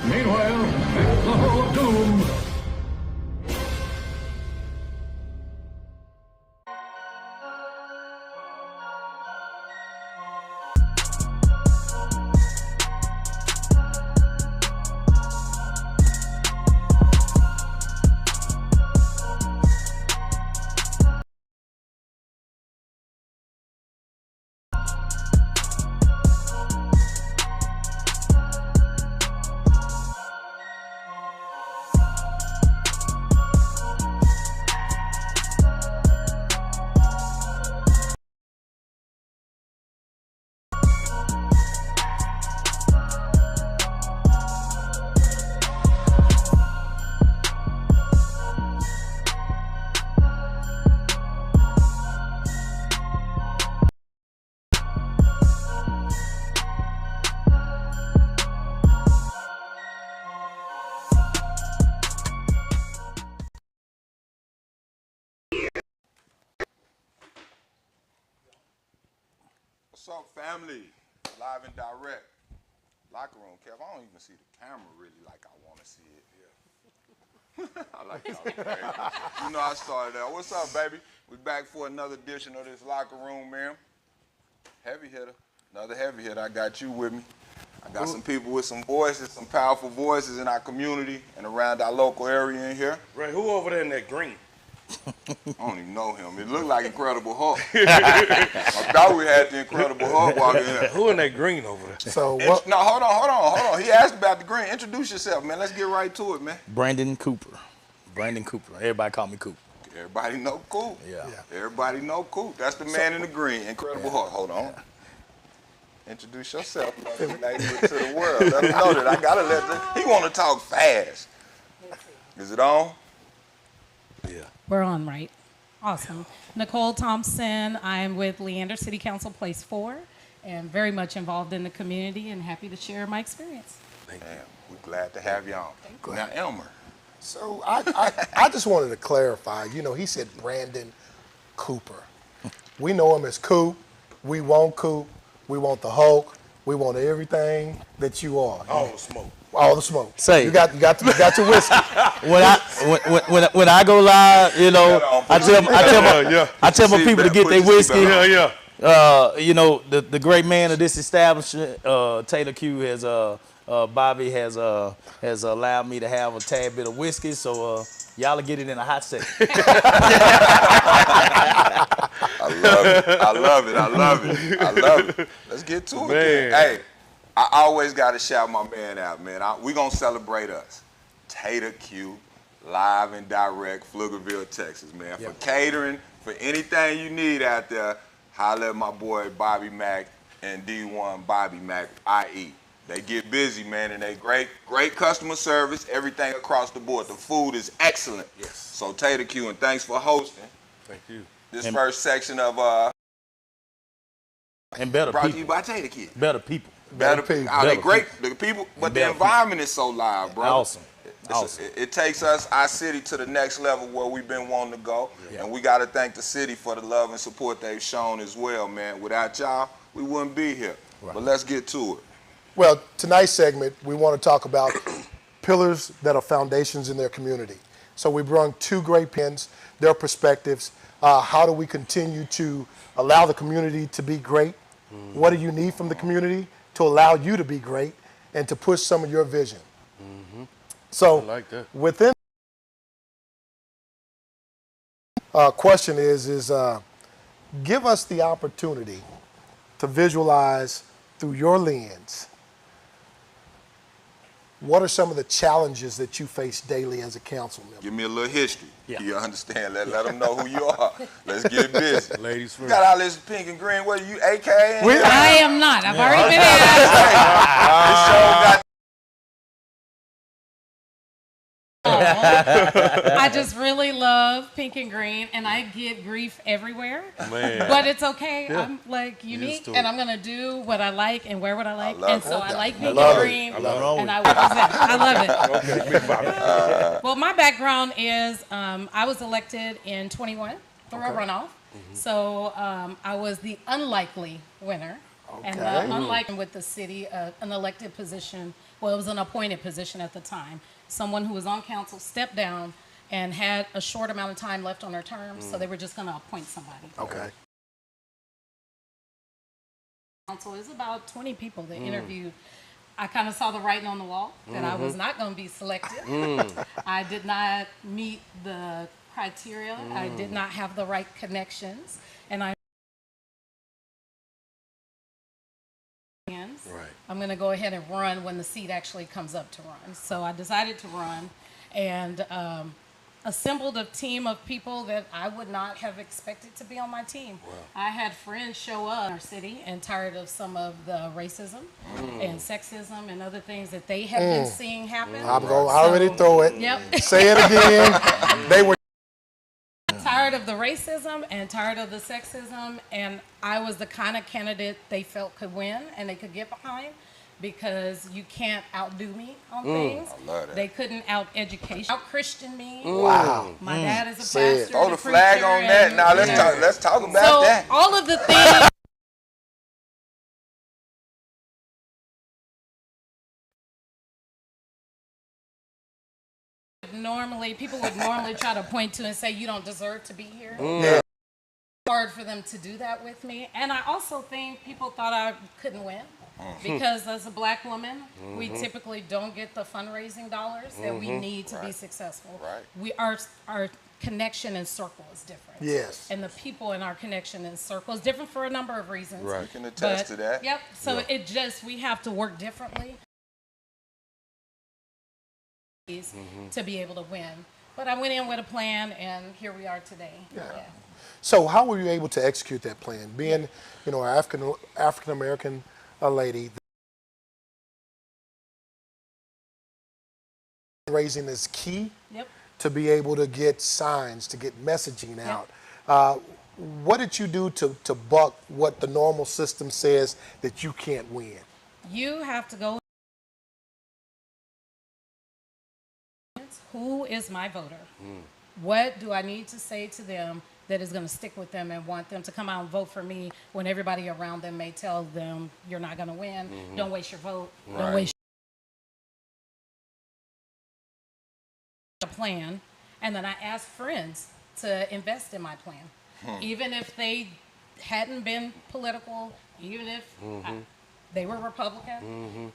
Meanwhile, at the Hall of Doom. What's up, family? Live and direct. Locker room, Kev. I don't even see the camera really like I want to see it. Yeah. I like y'all. You know I started out. What's up, baby? We back for another edition of this locker room, man. Heavy hitter. Another heavy hitter. I got you with me. I got some people with some voices, some powerful voices in our community and around our local area in here. Ray, who over there in that green? I don't even know him. It looked like Incredible Hulk. I thought we had the Incredible Hulk walking in there. Who in that green over there? So what? No, hold on. He asked about the green. Introduce yourself, man. Let's get right to it, man. Brandon Cooper. Everybody call me Coop. Everybody know Coop. Yeah. Everybody know Coop. That's the man in the green. Incredible Hulk. Hold on. Yeah. Introduce yourself, like, to the world. Let him know that I gotta let them. He want to talk fast. Is it on? Yeah. We're on, right? Awesome. Nicole Thompson. I'm with Leander City Council Place 4 and very much involved in the community and happy to share my experience. Damn, we're glad to have you on. Now, Elmer. So I just wanted to clarify. You know, he said Brandon Cooper. We know him as Coop. We want Coop. We want the Hulk. We want everything that you are. All smoke. All the smoke. Say. You got your whiskey. When I go live, you know, I tell my people to get their whiskey. Yeah. You know, the great man of this establishment, Taylor Q, Bobby has allowed me to have a tad bit of whiskey, so y'all will get it in a hot second. I love it. Let's get to it. Then. Hey, I always got to shout my man out, man. We going to celebrate us. Tater Q, live and direct, Pflugerville, Texas, man. For catering, for anything you need out there, holler at my boy Bobby Mack and D1 Bobby Mack, IE. They get busy, man, and they great customer service, everything across the board. The food is excellent. Yes. So Tater Q, and thanks for hosting. Thank you. This first section of And better brought to people. you by Tater Q. Better people. Better people. Better They great, the people, but the environment is so live, bro. Awesome. It takes our city to the next level where we've been wanting to go, and we got to thank the city for the love and support they've shown as well, man. Without y'all, we wouldn't be here. Right. But let's get to it. Well, tonight's segment, we want to talk about pillars that are foundations in their community. So we brought two great pens, their perspectives. How do we continue to allow the community to be great? What do you need from the community to allow you to be great and to push some of your vision? So I like that. within question is give us the opportunity to visualize through your lens. What are some of the challenges that you face daily as a council member? Give me a little history. Yeah. You understand? Let them know who you are. Let's get busy. Ladies You first. got all this pink and green. What are you, AKA? I am not. I've already been asked. I just really love pink and green, and I get grief everywhere. Man. But it's okay. Yeah. I'm like unique, to and it. I'm gonna do what I like and wear what I like, love and so it. I like pink love and it. green, I love it. and I represent. I love it. Okay, Big Bobby. Well, my background is I was elected in 21 through a runoff, so I was the unlikely winner. And unlike with the city, an elected position, well, it was an appointed position at the time. Someone who was on council stepped down and had a short amount of time left on their term, so they were just going to appoint somebody. Okay. Council is about 20 people that interviewed. I kind of saw the writing on the wall that I was not going to be selected. I did not meet the criteria. I did not have the right connections, and I'm going to go ahead and run when the seat actually comes up to run. So I decided to run and assembled a team of people that I would not have expected to be on my team. Wow. I had friends show up in our city and tired of some of the racism and sexism and other things that they have been seeing happen. I already throw it. Yep. Say it again. They were Tired of the racism and tired of the sexism, and I was the kind of candidate they felt could win and they could get behind, because you can't outdo me on things. I love that. They couldn't out-education, out-Christian me. Wow. My dad is a Say it. pastor. Throw and the a flag preacher, on that. and, Now you know. let's talk about So that. all of the things people would normally try to point to and say you don't deserve to be here. Yeah. Hard for them to do that with me, and I also think people thought I couldn't win because as a black woman, we typically don't get the fundraising dollars that we need to be successful. Right. Our connection and circle is different. Yes. And the people in our connection and circle is different for a number of reasons. Right. You can attest to that. Yep. So we have to work differently to be able to win. But I went in with a plan, and here we are today. Yeah. So how were you able to execute that plan? Being, an African American lady, raising is key to be able to get signs, to get messaging out. What did you do to buck what the normal system says that you can't win? You have to go. Who is my voter? What do I need to say to them that is going to stick with them and want them to come out and vote for me when everybody around them may tell them you're not going to win. Don't waste your vote. Don't waste your plan. And then I asked friends to invest in my plan, even if they hadn't been political, even if they were Republican.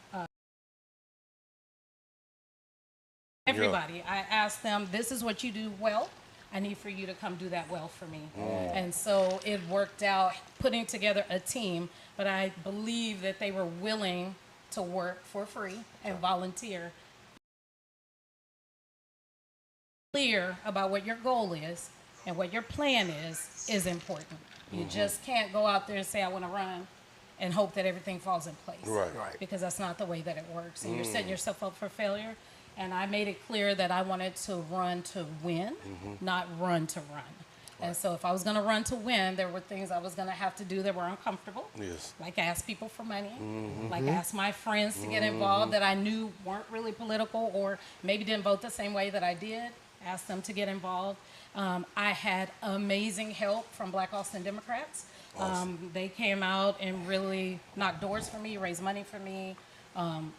Everybody, I asked them, this is what you do well. I need for you to come do that well for me. And so it worked out putting together a team, but I believe that they were willing to work for free and volunteer. Clear about what your goal is and what your plan is important. You just can't go out there and say, I want to run and hope that everything falls in place. Right. Because that's not the way that it works. And you're setting yourself up for failure. And I made it clear that I wanted to run to win, not run to run. And so if I was going to run to win, there were things I was going to have to do that were uncomfortable. Yes. Like ask people for money, like ask my friends to get involved that I knew weren't really political or maybe didn't vote the same way that I did. Ask them to get involved. I had amazing help from Black Austin Democrats. Awesome. They came out and really knocked doors for me, raised money for me.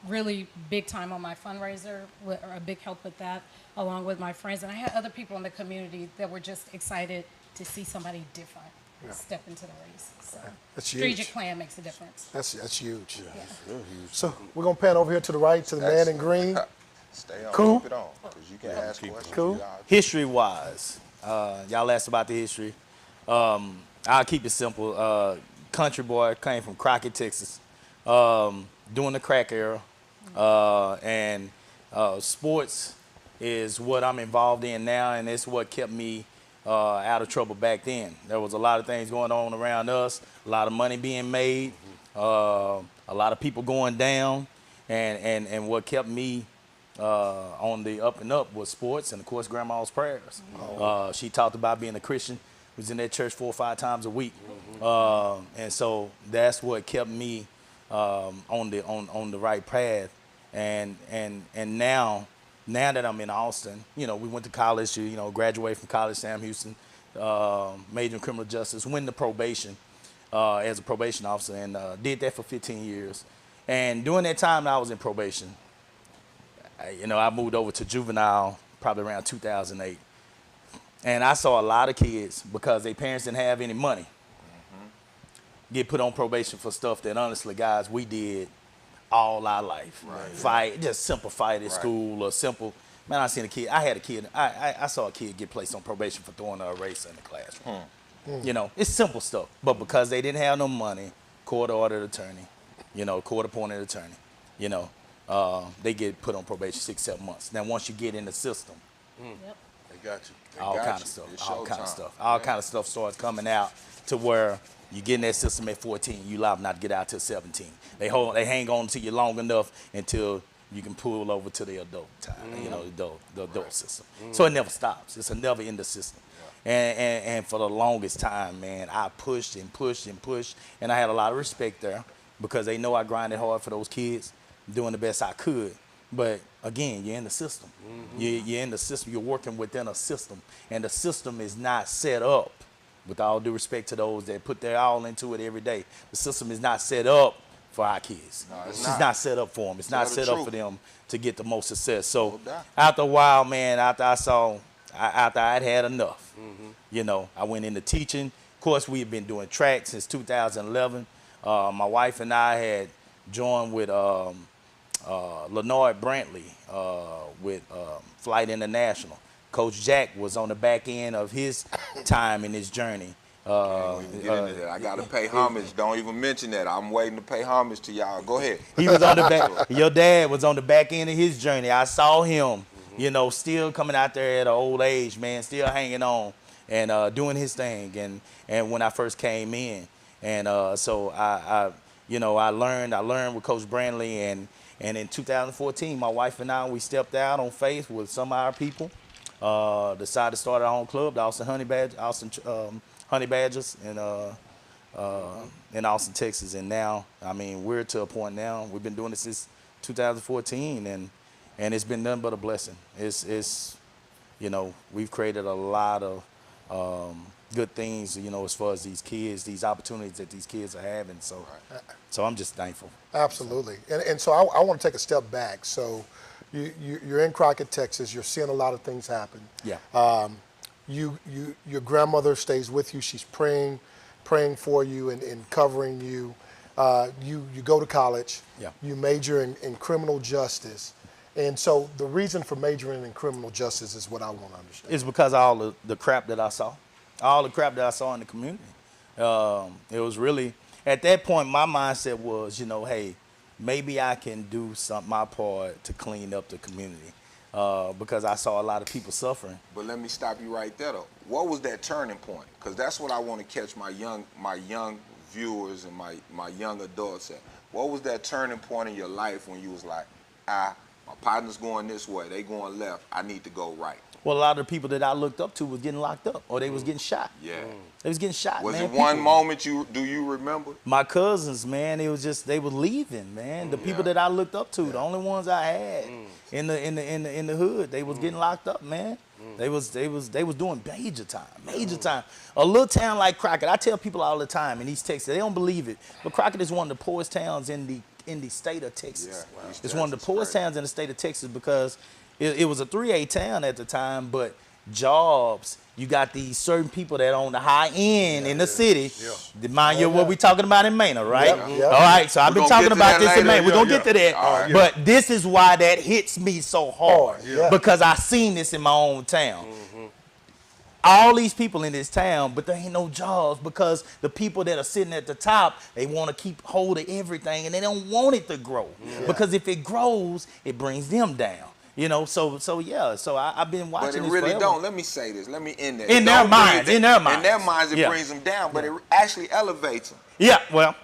Really big time on my fundraiser, or a big help with that, along with my friends. And I had other people in the community that were just excited to see somebody different step into the race. So That's strategic huge. plan makes a difference. That's huge. Real huge. So we're going to pan over here to the right to the man in green. Stay on, Cool. keep it on, because you can ask questions. Cool. Y'all- History-wise, y'all asked about the history. I'll keep it simple. Country boy, came from Crockett, Texas, during the crack era. And sports is what I'm involved in now, and it's what kept me out of trouble back then. There was a lot of things going on around us, a lot of money being made, a lot of people going down, and what kept me on the up and up was sports and, of course, Grandma's prayers. She talked about being a Christian, was in that church 4 or 5 times a week. And so that's what kept me on the right path. And now that I'm in Austin, we went to college, graduated from college, Sam Houston, major in criminal justice, went into probation as a probation officer, and did that for 15 years. And during that time I was in probation, I moved over to juvenile probably around 2008. And I saw a lot of kids, because their parents didn't have any money, get put on probation for stuff that, honestly, guys, we did all our life. Fight, just simple fight at school, or simple. Man, I seen a kid. I saw a kid get placed on probation for throwing a eraser in the classroom. It's simple stuff. But because they didn't have no money, court-ordered attorney, court-appointed attorney, they get put on probation 6-7 months. Now, once you get in the system, Yep. They got you. all got kind you. of stuff, It's all kind of showtime. stuff, all kind of stuff starts coming out to where you get in that system at 14, you liable not to get out till 17. They hang on to you long enough until you can pull over to the adult time, the adult system. So it never stops. It's a never ending system. And for the longest time, man, I pushed and pushed and pushed, and I had a lot of respect there because they know I grinded hard for those kids, doing the best I could. But again, you're in the system. You're in the system. You're working within a system, and the system is not set up. With all due respect to those that put their all into it every day, the system is not set up for our kids. it's It's not set up for them. It's not the set up truth. for them to get the most success. So No doubt. after a while, man, after I'd had enough, I went into teaching. Of course, we had been doing track since 2011. My wife and I had joined with Lenard Brantley with Flight International. Coach Jack was on the back end of his time in his journey. Can't even get into that. I gotta pay homage. Don't even mention that. I'm waiting to pay homage to y'all. Go ahead. He was on the back. Your dad was on the back end of his journey. I saw him, still coming out there at an old age, man, still hanging on and doing his thing. And when I first came in, and so I learned with Coach Brantley, and in 2014, my wife and I, we stepped out on faith with some of our people. Decided to start our own club, the Austin Honey Badgers, in Austin, Texas. And now, we're to a point now. We've been doing this since 2014, and it's been nothing but a blessing. We've created a lot of good things, you know, as far as these kids, these opportunities that these kids are having. So, so I'm just thankful. Absolutely. And so I want to take a step back. So you're in Crockett, Texas. You're seeing a lot of things happen. Yeah. Your grandmother stays with you. She's praying for you and covering you. You go to college. Yeah. You major in criminal justice. And so the reason for majoring in criminal justice is what I want to understand. It's because of all the crap that I saw. All the crap that I saw in the community. It was really, at that point, my mindset was, you know, hey, maybe I can do my part to clean up the community. Because I saw a lot of people suffering. But let me stop you right there, though. What was that turning point? Because that's what I want to catch my young viewers and my young adults at. What was that turning point in your life when you was like, my partner's going this way, they going left, I need to go right? Well, a lot of the people that I looked up to was getting locked up, or they was getting shot. Yeah. They was getting shot, Was man. it one moment do you remember? My cousins, man, it was just, they were leaving, man. The people that I looked up to, the only ones I had in the hood, they was getting locked up, man. They was doing major time. A little town like Crockett, I tell people all the time in East Texas, they don't believe it, but Crockett is one of the poorest towns in the state of Texas. Yeah, it's one of the poorest towns in the state of Texas because it was a 3A town at the time, but jobs, you got these certain people that own the high end in the city. Mind you, what we talking about in Mena, right? All right, so I've been talking about this in Mena. We're going to get to that. But this is why that hits me so hard, because I seen this in my own town. All these people in this town, but there ain't no jobs because the people that are sitting at the top, they want to keep hold of everything and they don't want it to grow. Because if it grows, it brings them down. You know, so I've been watching this But it really forever. don't. Let me say this. Let me end that. In their minds, In their minds, it brings them down, but it actually elevates them. Yeah, well.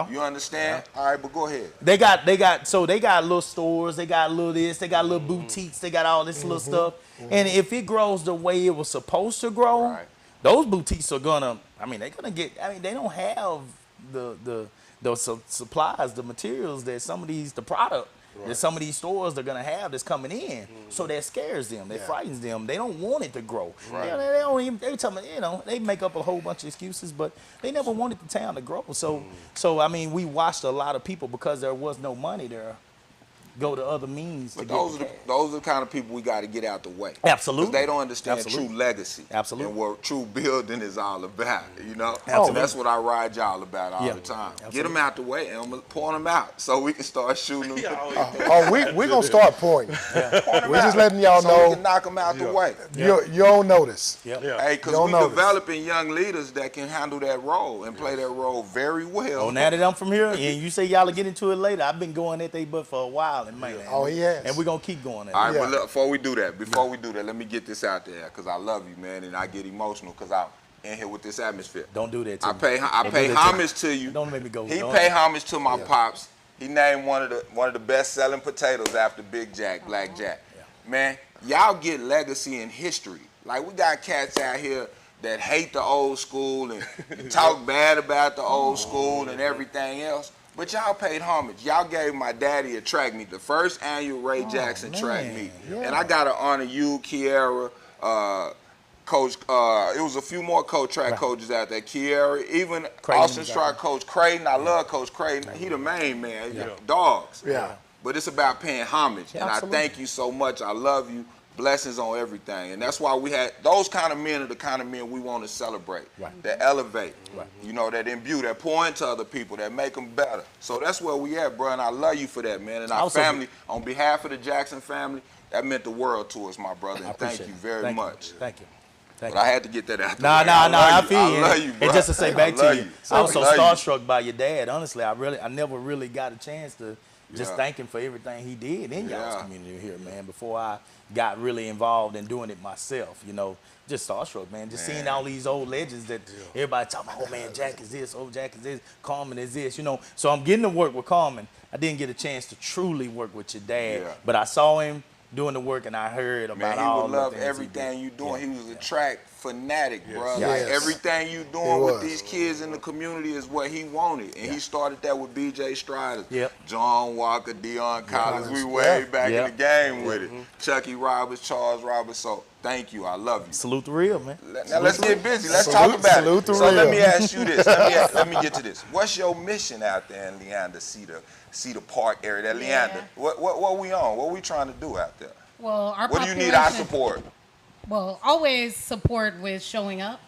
You understand? All right, but go ahead. They got little stores, they got little this, they got little boutiques, they got all this little stuff. And if it grows the way it was supposed to grow, those boutiques are gonna, they're gonna get, they don't have the supplies, the materials that the product that some of these stores are gonna have that's coming in. So that scares them, that frightens them. They don't want it to grow. They don't even, they tell me, they make up a whole bunch of excuses, but they never wanted the town to grow. So we watched a lot of people, because there was no money there, go to other means to those get those are the kind of people we got to get out the way. Absolutely. Because they don't understand true legacy. Absolutely. And what true building is all about, you know? Absolutely. That's what I ride y'all about all the time. Absolutely. Get them out the way and I'm going to point them out so we can start shooting them. We're going to start pointing. We're just letting y'all so know. we can knock them out the way. You don't notice. Hey, because we're developing young leaders that can handle that role and play that role very well. Oh, now that I'm from here, and you say y'all will get into it later, I've been going at they butt for a while in Mainland. Oh, yes. And we're going to keep going at it. All right, but look, before we do that, let me get this out there, because I love you, man, and I get emotional because I'm in here with this atmosphere. Don't do that to me. I pay homage to you. Don't make me go. He pay homage to my pops. He named one of the best-selling potatoes after Big Jack, Black Jack. Man, y'all get legacy and history. Like, we got cats out here that hate the old school and talk bad about the old school and everything else. But y'all paid homage. Y'all gave my daddy a track meet, the first annual Ray Jackson track meet. And I got to honor you, Kiera, Coach, it was a few more track coaches out there. Kiera, even Austin Strike, Coach Creighton. I love Coach Creighton. He the main man, dogs. But it's about paying homage. And absolutely. I thank you so much. I love you. Blessings on everything. And that's why we had, those kind of men are the kind of men we want to celebrate, that elevate, you know, that imbue, that pour into other people, that make them better. So that's where we at, bro, and I love you for that, man. And our family, on behalf of the Jackson family, that meant the world to us, my brother, and thank you very much. Thank you. But I had to get that out there. I feel you. I love you, bro. And just to say back to you, I was so love you. starstruck by your dad. Honestly, I never really got a chance to just thank him for everything he did in y'all's community here, man, before I got really involved in doing it myself, you know. Just starstruck, man. Just seeing all these old legends that everybody talking about, oh, man, Jack is this, oh, Jack is this, Carmen is this, you know. So I'm getting to work with Carmen. I didn't get a chance to truly work with your dad, but I saw him doing the work and I heard about all the things he would love everything you doing. He was a track fanatic, bro. Yes. Like Yes. everything you He doing with was. these kids in the community is what he wanted, and he started that with B.J. Strider, Yep. John Walker, Deion Collins. We Collins. way Yeah. back Yep. in the game with it. Chucky Roberts, Charles Roberts. So thank you, I love you. Salute the real, man. Now let's get busy. Let's Salute- talk about salute it. the So let real. me ask you this. Let me get to this. What's your mission out there in Leander, Cedar Park area? That Yeah. Leander. What we on? What we trying to do out there? Well, our What do you need our population- support? Well, always support with showing up.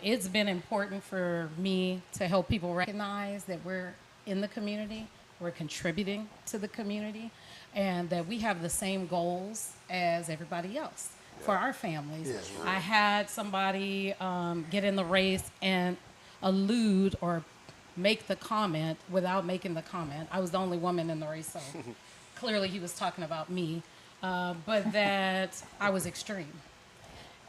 It's been important for me to help people recognize that we're in the community, we're contributing to the community, and that we have the same goals as everybody else for our families. I had somebody get in the race and allude or make the comment without making the comment. I was the only woman in the race, so clearly he was talking about me. But that I was extreme.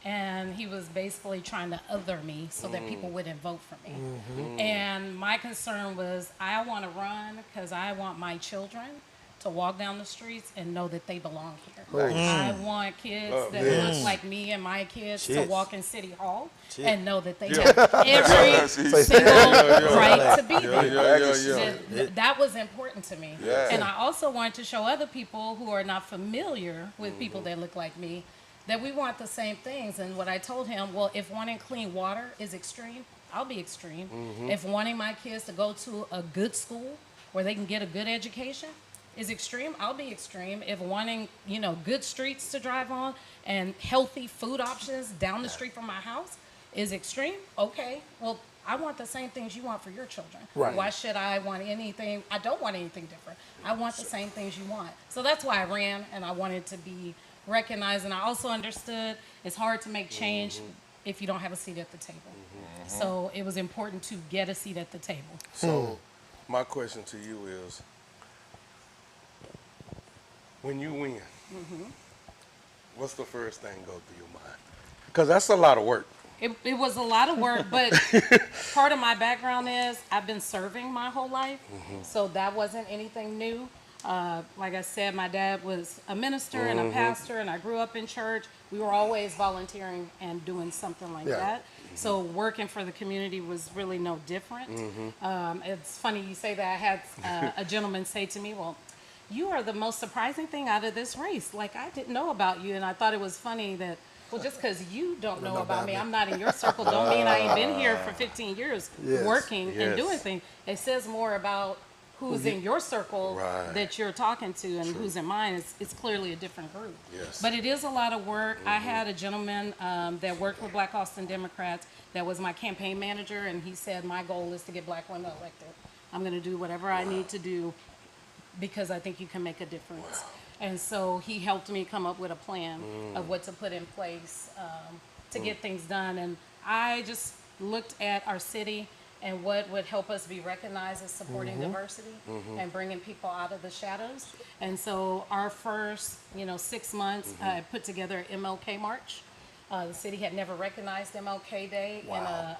And he was basically trying to other me so that people wouldn't vote for me. And my concern was I want to run because I want my children to walk down the streets and know that they belong here. I want kids that look like me and my kids to walk in City Hall and know that they have every single right to be there. That was important to me. Yeah. And I also wanted to show other people who are not familiar with people that look like me that we want the same things. And what I told him, well, if wanting clean water is extreme, I'll be extreme. If wanting my kids to go to a good school where they can get a good education is extreme, I'll be extreme. If wanting, good streets to drive on and healthy food options down the street from my house is extreme, okay, well, I want the same things you want for your children. Right. Why should I want anything? I don't want anything different. I want the same things you want. So that's why I ran, and I wanted to be recognized. And I also understood it's hard to make change if you don't have a seat at the table. So it was important to get a seat at the table. So, my question to you is, when you win, what's the first thing go through your mind? Because that's a lot of work. It was a lot of work, but part of my background is I've been serving my whole life, so that wasn't anything new. Like I said, my dad was a minister and a pastor, and I grew up in church. We were always volunteering and doing something like that. So working for the community was really no different. It's funny you say that. I had a gentleman say to me, well, you are the most surprising thing out of this race. Like, I didn't know about you, and I thought it was funny that, well, just because you don't know about me, I'm not in your circle, don't mean I ain't been here for 15 years working and doing things. It says more about who's in your circle that you're talking to and who's in mine. It's clearly a different group. But it is a lot of work. I had a gentleman that worked with Black Austin Democrats that was my campaign manager, and he said, my goal is to get black women elected. I'm going to do whatever I need to do because I think you can make a difference. And so he helped me come up with a plan of what to put in place to get things done. And I just looked at our city and what would help us be recognized as supporting diversity and bringing people out of the shadows. And so our first, 6 months, I put together an MLK March. The city had never recognized MLK Day in a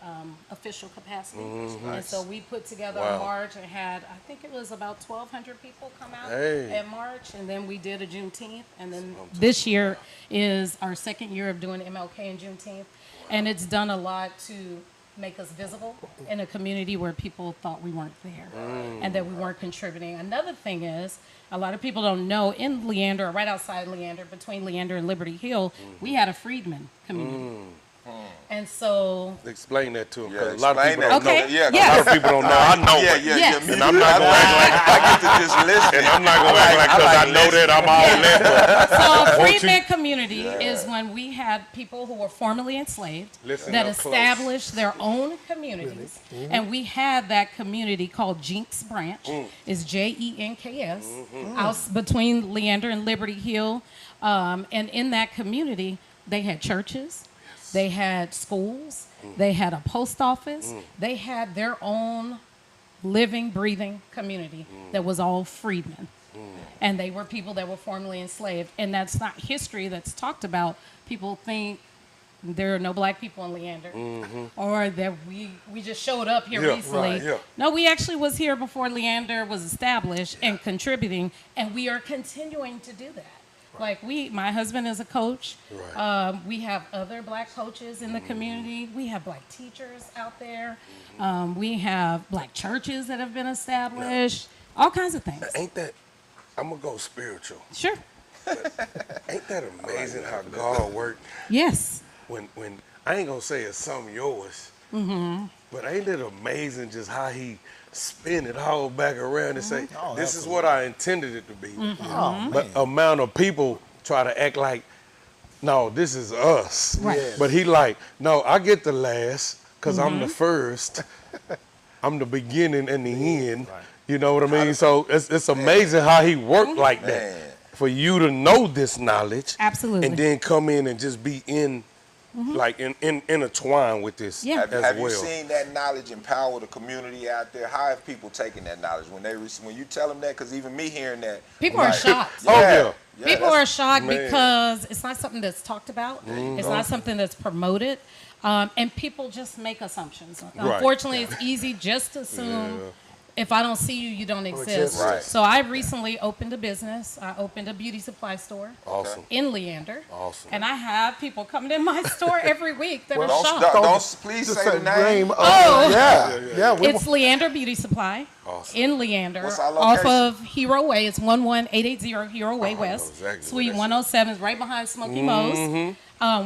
official capacity. And so we put together a march and had, I think it was about 1,200 people come out at March. And then we did a Juneteenth. And then this year is our second year of doing MLK and Juneteenth. And it's done a lot to make us visible in a community where people thought we weren't there and that we weren't contributing. Another thing is, a lot of people don't know, in Leander, right outside Leander, between Leander and Liberty Hill, we had a freedman community. And so... Explain that to them, because Yeah, a lot of people don't know. Okay, Yeah, A lot of people don't know. I know. Yes. And I'm not going to act like I get to just listen. and I'm not going to act like because I know that I'm all that. So a Won't you- freedman community is when we had people who were formerly enslaved Listen that up close. established their own communities. And we had that community called Jenks Branch. It's Jenks, out between Leander and Liberty Hill. And in that community, they had churches. They had schools. They had a post office. They had their own living, breathing community that was all freedmen. And they were people that were formerly enslaved. And that's not history that's talked about. People think there are no black people in Leander, or that we just showed up here recently. No, we actually was here before Leander was established and contributing, and we are continuing to do that. Like my husband is a coach. Right. We have other black coaches in the community. We have black teachers out there. We have black churches that have been established. All kinds of things. Ain't that, I'm going to go spiritual. Sure. Ain't that amazing how God worked? Yes. When I ain't going to say it's some yours, but ain't it amazing just how he spin it all back around and say, this is what I intended it to be. But amount of people try to act like, no, this is us. Right. Yes. But he like, no, I get the last because I'm the first. I'm the beginning and the end. You know what I mean? So it's amazing how he worked like that. For you to know this knowledge. Absolutely. And then come in and just be in, like intertwined with this Yeah. as Have well. you seen that knowledge empower the community out there? How have people taken that knowledge when you tell them that? Because even me hearing that, People are shocked. Oh, yeah. People that's- are shocked Man. because it's not something that's talked about. It's not something that's promoted. And people just make assumptions. Unfortunately, it's easy just to assume if I don't see you, you don't exist. Right. So I recently opened a business. I opened a beauty supply store Awesome. in Leander. Awesome. And I have people coming in my store every week that are Don't, shocked. don't please Just say the name. Yeah. We It's Leander Beauty Supply Awesome. in Leander, What's our off location? of Hero Way. It's 11880 Hero Way West, exactly where Suite that's 107, is right behind Smoky Mo's.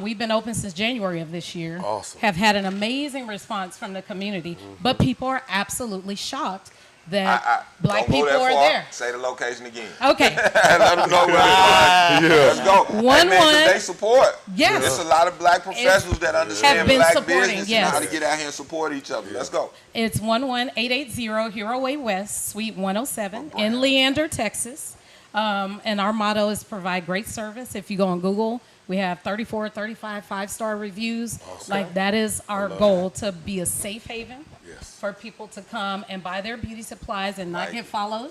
We've been open since January of this year. Awesome. Have had an amazing response from the community, but people are absolutely shocked that black don't go people that are far. there. Say the location again. Okay, Let them know where they are. Let's go. One, Hey, man, 'cause one. they support. Yes. There's a lot of black professionals that understand Have been black supporting, business yes. and how to get out here and support each other. Let's go. it's 11880 Hero Way West, Suite 107 in Leander, Texas. And our motto is provide great service. If you go on Google, we have 34, 35 five-star reviews. Like that is our goal, to be a safe haven for people to come and buy their beauty supplies and not get followed.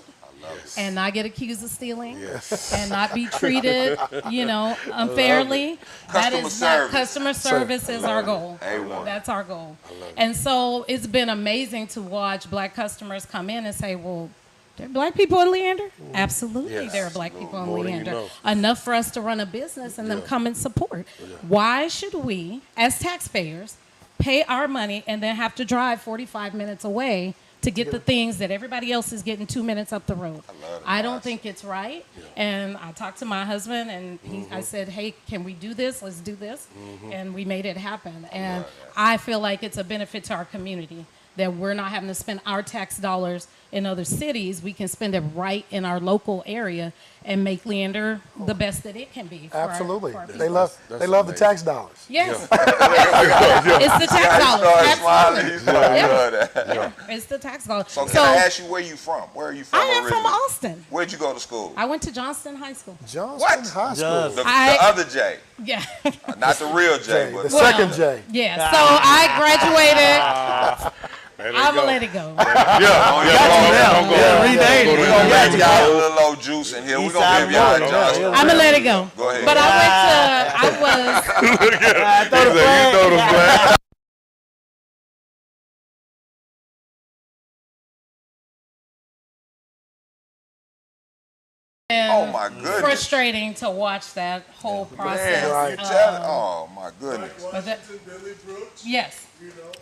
And not get accused of stealing, and not be treated, unfairly. Customer service is our goal. A1. That's our goal. And so it's been amazing to watch black customers come in and say, well, there are black people in Leander? Absolutely, Yes. there are black people in More than you Leander. know. Enough for us to run a business and them come and support. Why should we, as taxpayers, pay our money and then have to drive 45 minutes away to get the things that everybody else is getting 2 minutes up the road? I don't think it's right. And I talked to my husband, and I said, hey, can we do this? Let's do this. And we made it happen. And I feel like it's a benefit to our community that we're not having to spend our tax dollars in other cities. We can spend it right in our local area and make Leander the best that it can be. For Absolutely. Our They people. love the tax dollars. Yes. It's the tax dollars. Smiling. Absolutely. He's like, love that. It's the tax dollars. So can I ask you where you from? Where are you from I am from originally? Austin. Where'd you go to school? I went to Johnston High School. Johnston What? High School. The I- other J, Yeah. not the real J, but The second J. Yeah. So I graduated. I'm gonna let it go. rename it. We're gonna give y'all a little old juice in here. We're gonna give y'all a Johnson. I'm gonna let it go. Go ahead. But I was Oh my goodness. frustrating to watch that whole process. Right. Oh my goodness. But that- yes.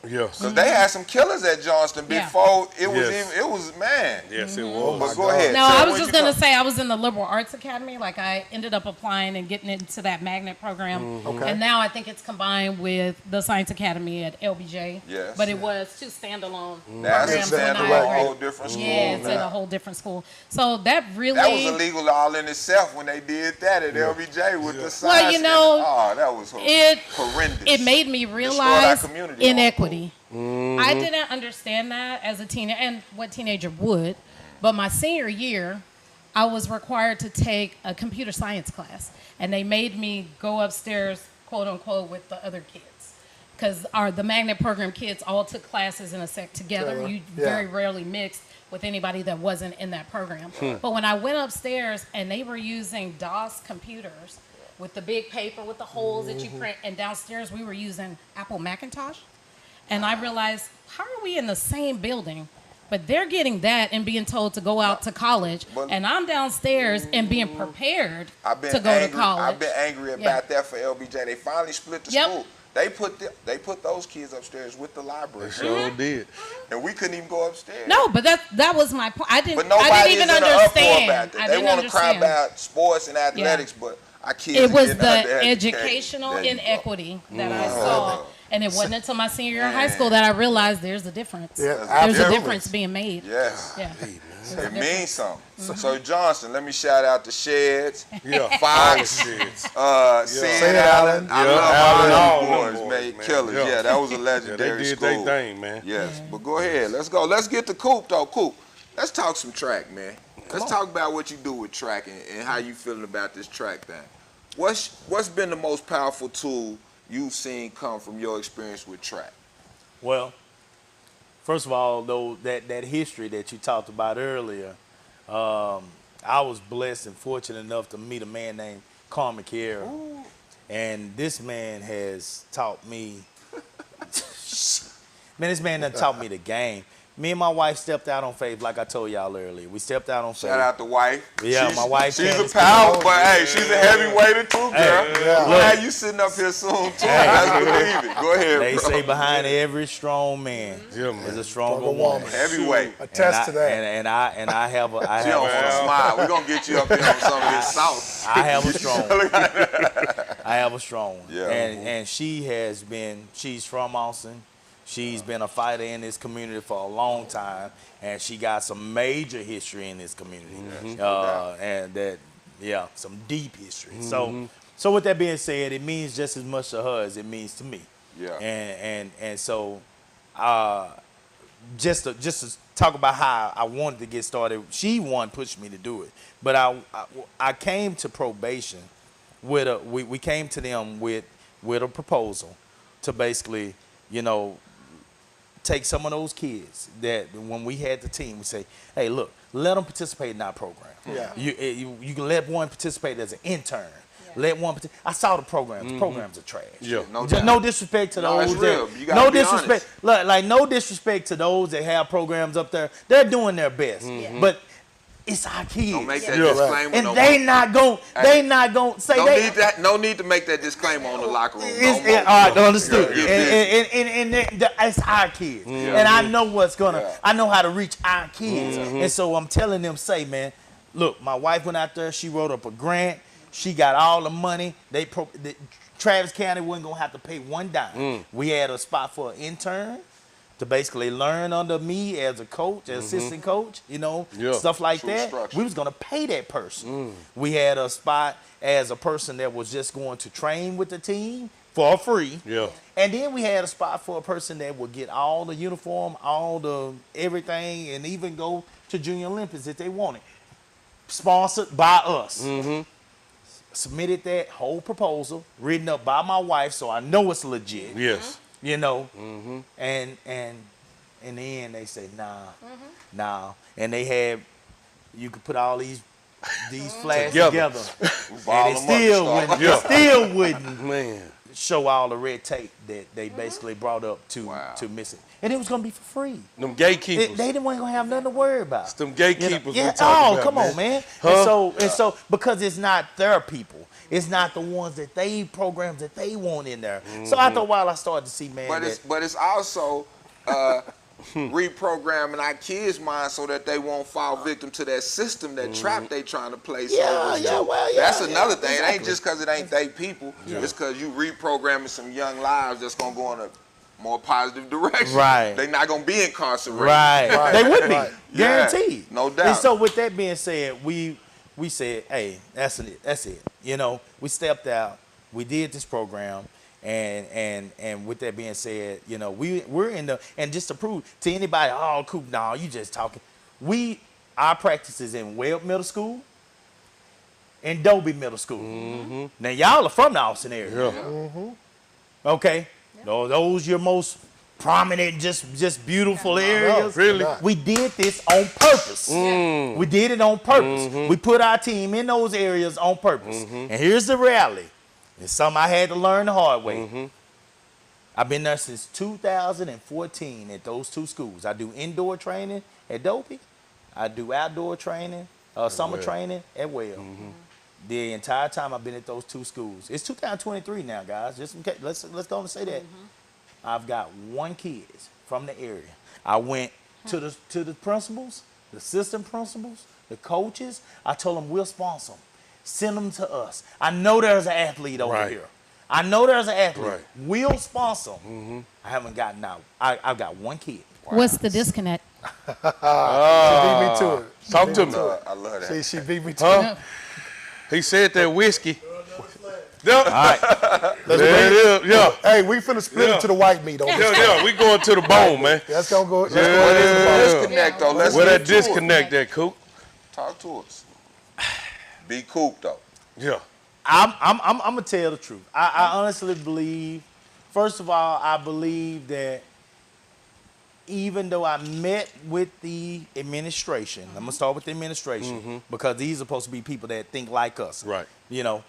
Yes. Cause they had some killers at Johnston Yeah. before it was Yes. even, it was, man. Yes, it was. But go ahead. No, Tell I me was where just you gonna from. say I was in the Liberal Arts Academy. Like I ended up applying and getting into that magnet program, Okay. and now I think it's combined with the Science Academy at LBJ. Yes. But it was two standalone That's a programs when I standalone, graduated. whole different school. Yeah, it's at a whole different school. So that really. That was illegal all in itself when they did that at LBJ with the science. Well, you know, oh, that was it horrendous. it made me Destroyed our realize community. inequity. I didn't understand that as a teenager, and what teenager would. But my senior year, I was required to take a computer science class, and they made me go upstairs, quote unquote, with the other kids, because the magnet program kids all took classes in a set together. You very rarely mixed with anybody that wasn't in that program. But when I went upstairs and they were using DOS computers with the big paper with the holes that you print, and downstairs we were using Apple Macintosh. And I realized, how are we in the same building But they're getting that and being told to go out to college, and I'm downstairs and being prepared to go to college. I've been angry about that for LBJ. They finally split the school. They put those kids upstairs with the library. They sure did. And we couldn't even go upstairs. No, but that was my point. I didn't even in understand. About that. They want to cry about sports and athletics, but our kids it was getting the educational inequity that I saw. And it wasn't until my senior year of high school that I realized there's a difference. Yeah, there's a difference being made. Yes. Yeah. It means something. So Johnson, let me shout out to Sheds, Yeah, Fox, St. Allen. I love all them boys, made man. killers. Yeah, that was a Yeah, legendary they did school. their thing, man. Yes, but go ahead. Let's go. Let's get to Coop, though. Coop, let's talk some track, man. Let's talk about what you do with track and how you feeling about this track thing. What's been the most powerful tool you've seen come from your experience with track? Well, first of all, though, that history that you talked about earlier, I was blessed and fortunate enough to meet a man named Carmen Kiera. And this man has taught me, man, this man done taught me the game. Me and my wife stepped out on faith, like I told y'all earlier. We stepped out on faith. Shout out to wife. Yeah, my wife. She's a power, but hey, she's a heavyweight too, girl. Glad you sitting up here soon too. Let's believe it. Go ahead, They bro. say behind every strong man is a stronger woman. Heavyweight. Attest to that. And I have a She don't want to smile. We're going to get you up here on some of this sauce. I have a strong one. I have a strong one. Yeah. And she's from Austin. She's been a fighter in this community for a long time, and she got some major history in this community. And that, some deep history. So with that being said, it means just as much to her as it means to me. Yeah. And so just to talk about how I wanted to get started, she pushed me to do it. But I came to probation with we came to them with a proposal to basically, take some of those kids that when we had the team, we say, hey, look, let them participate in our program. Yeah. You can let one participate as an intern. Let one. I saw the programs. The programs are trash. Yeah. No disrespect to those. it's real. You gotta No be disrespect. Like no disrespect to those that have programs up there. They're doing their best. But it's our kids. Don't make that disclaimer. And they not going to say that. No need to make that disclaimer on the locker room. All right, understood. Yeah, And it's our kids. And I know I know how to reach our kids. And so I'm telling them, say, man, look, my wife went out there. She wrote up a grant. She got all the money. Travis County wasn't going to have to pay one dime. We had a spot for an intern to basically learn under me as a coach, as assistant coach, stuff like True that. structure. We was going to pay that person. We had a spot as a person that was just going to train with the team for free. Yeah. And then we had a spot for a person that would get all the uniform, all the everything, and even go to Junior Olympics if they wanted. Sponsored by us. Submitted that whole proposal, written up by my wife, so I know it's legit. Yes. And in the end they say nah, and they had you could put all these flags together, and it still wouldn't Man. show all the red tape that they basically brought up to miss it, and it was gonna be for free. Them gatekeepers. They didn't gonna have nothing to worry about. It's them gatekeepers. Yeah, we talking about, come on, man. Huh? And so because it's not their people, it's not the ones that programs that they want in there. So after a while, I started to see, man. But it's also reprogramming our kids' minds so that they won't fall victim to that system, that trap they trying to place. That's another thing. It ain't just because it ain't they people. It's because you reprogramming some young lives that's gonna go in a more positive direction. Right. They not gonna be incarcerated. Right. They would be guaranteed. No doubt. And so with that being said, we said, hey, that's it. We stepped out. We did this program. And with that being said, we're in the, and just to prove to anybody, oh, cool, no, you just talking. Our practice is in Webb Middle School and Dobie Middle School. Now y'all are from the Austin area. Okay? No, those your most prominent, just beautiful areas. Really? We did this on purpose. We did it on purpose. We put our team in those areas on purpose. And here's the reality. It's something I had to learn the hard way. I've been there since 2014 at those two schools. I do indoor training at Dopey. I do outdoor training, summer training at Well. The entire time I've been at those two schools. It's 2023 now, guys. Just in case, let's go and say that. I've got 1 kid from the area. I went to the principals, the assistant principals, the coaches. I told them we'll sponsor them. Send them to us. I know there's an athlete over here. I know there's an athlete. Right. We'll sponsor them. I haven't gotten out. I've got 1 kid. What's the disconnect? She beat me to it. Talk to me. I love that. See, she beat me to it. He said that whiskey. All right. Yeah. Hey, we finna split it to the white meat. Yeah, we going to the bone, man. Let's go. Let's What go. is the disconnect, though? Let's Where get that to it. disconnect that, Coop? Talk to us. Be Coop, though. Yeah. I'm gonna tell the truth. I honestly believe, first of all, I believe that even though I met with the administration, I'm gonna start with the administration because these are supposed to be people that think like us. Right. You know,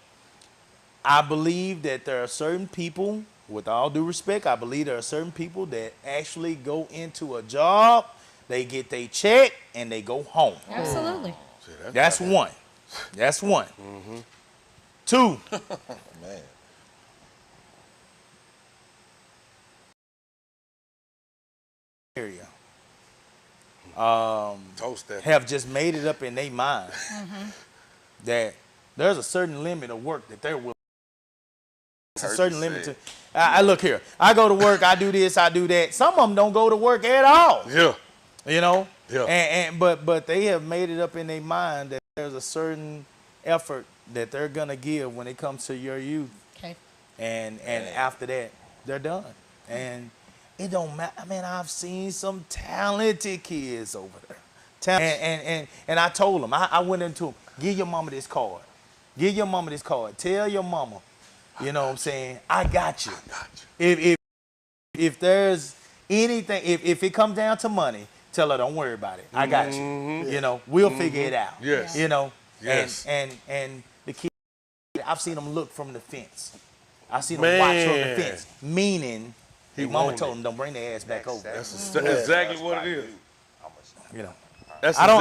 I believe that there are certain people, with all due respect, I believe there are certain people that actually go into a job, they get their check, and they go home. Absolutely. That's one. That's one. 2, Man. area Toast that. have just made it up in their mind that there's a certain limit of work that they're willing. It's a Hurt certain to limit say to. I look here. I go to work. I do this. I do that. Some of them don't go to work at all. Yeah. You know. Yeah. But they have made it up in their mind that there's a certain effort that they're gonna give when it comes to your youth, Okay. and after that they're done. And it don't matter. I mean, I've seen some talented kids over there. And I told them, I went into them, give your mama this card. Give your mama this card. Tell your mama, you know what I'm saying, I got you. If there's anything, if it comes down to money, tell her don't worry about it. I got you. You know, we'll figure it out. Yes. You know, Yes. and the kid, I've seen them look from the fence. I've seen them watch from the fence, meaning his mama wanted told it. them don't bring their ass back over. That's exactly what it is. You know, That's I don't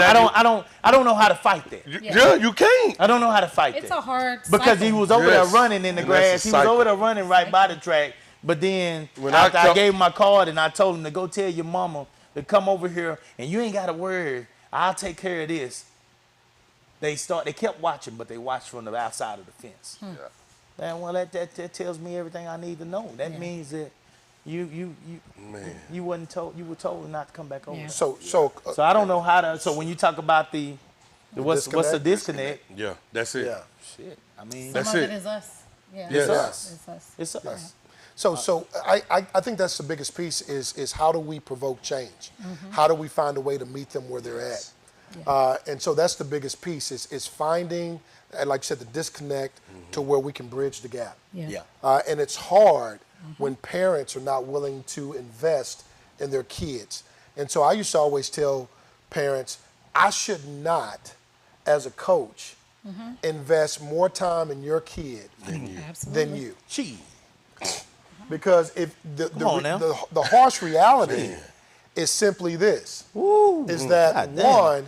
know how to fight that. Yeah, you can't. I don't know how to fight It's that a hard because he cycle. was over there Yes. running in the And that's grass. a He was over cycle. there running right by the track. But then When after I I come- gave him my card and I told him to go tell your mama to come over here and you ain't got to worry. I'll take care of this. They kept watching, but they watched from the outside of the fence. And well, that tells me everything I need to know. That means that you wasn't told, you were told not to come back over. Yeah. So So I don't know how to. So when you talk about the what's the disconnect? Yeah, that's it. yeah. Shit, I mean, That's Some of it. it is us. Yeah. Yes. it's us. It's us. It's us. So I think that's the biggest piece is how do we provoke change? How do we find a way to meet them where they're at? And so that's the biggest piece is finding, like you said, the disconnect to where we can bridge the gap. Yeah. And it's hard when parents are not willing to invest in their kids. And so I used to always tell parents, I should not, as a coach, invest more time in your kid Absolutely. than you. Gee. Because if Come on now. the harsh reality is simply this, is that God damn. one,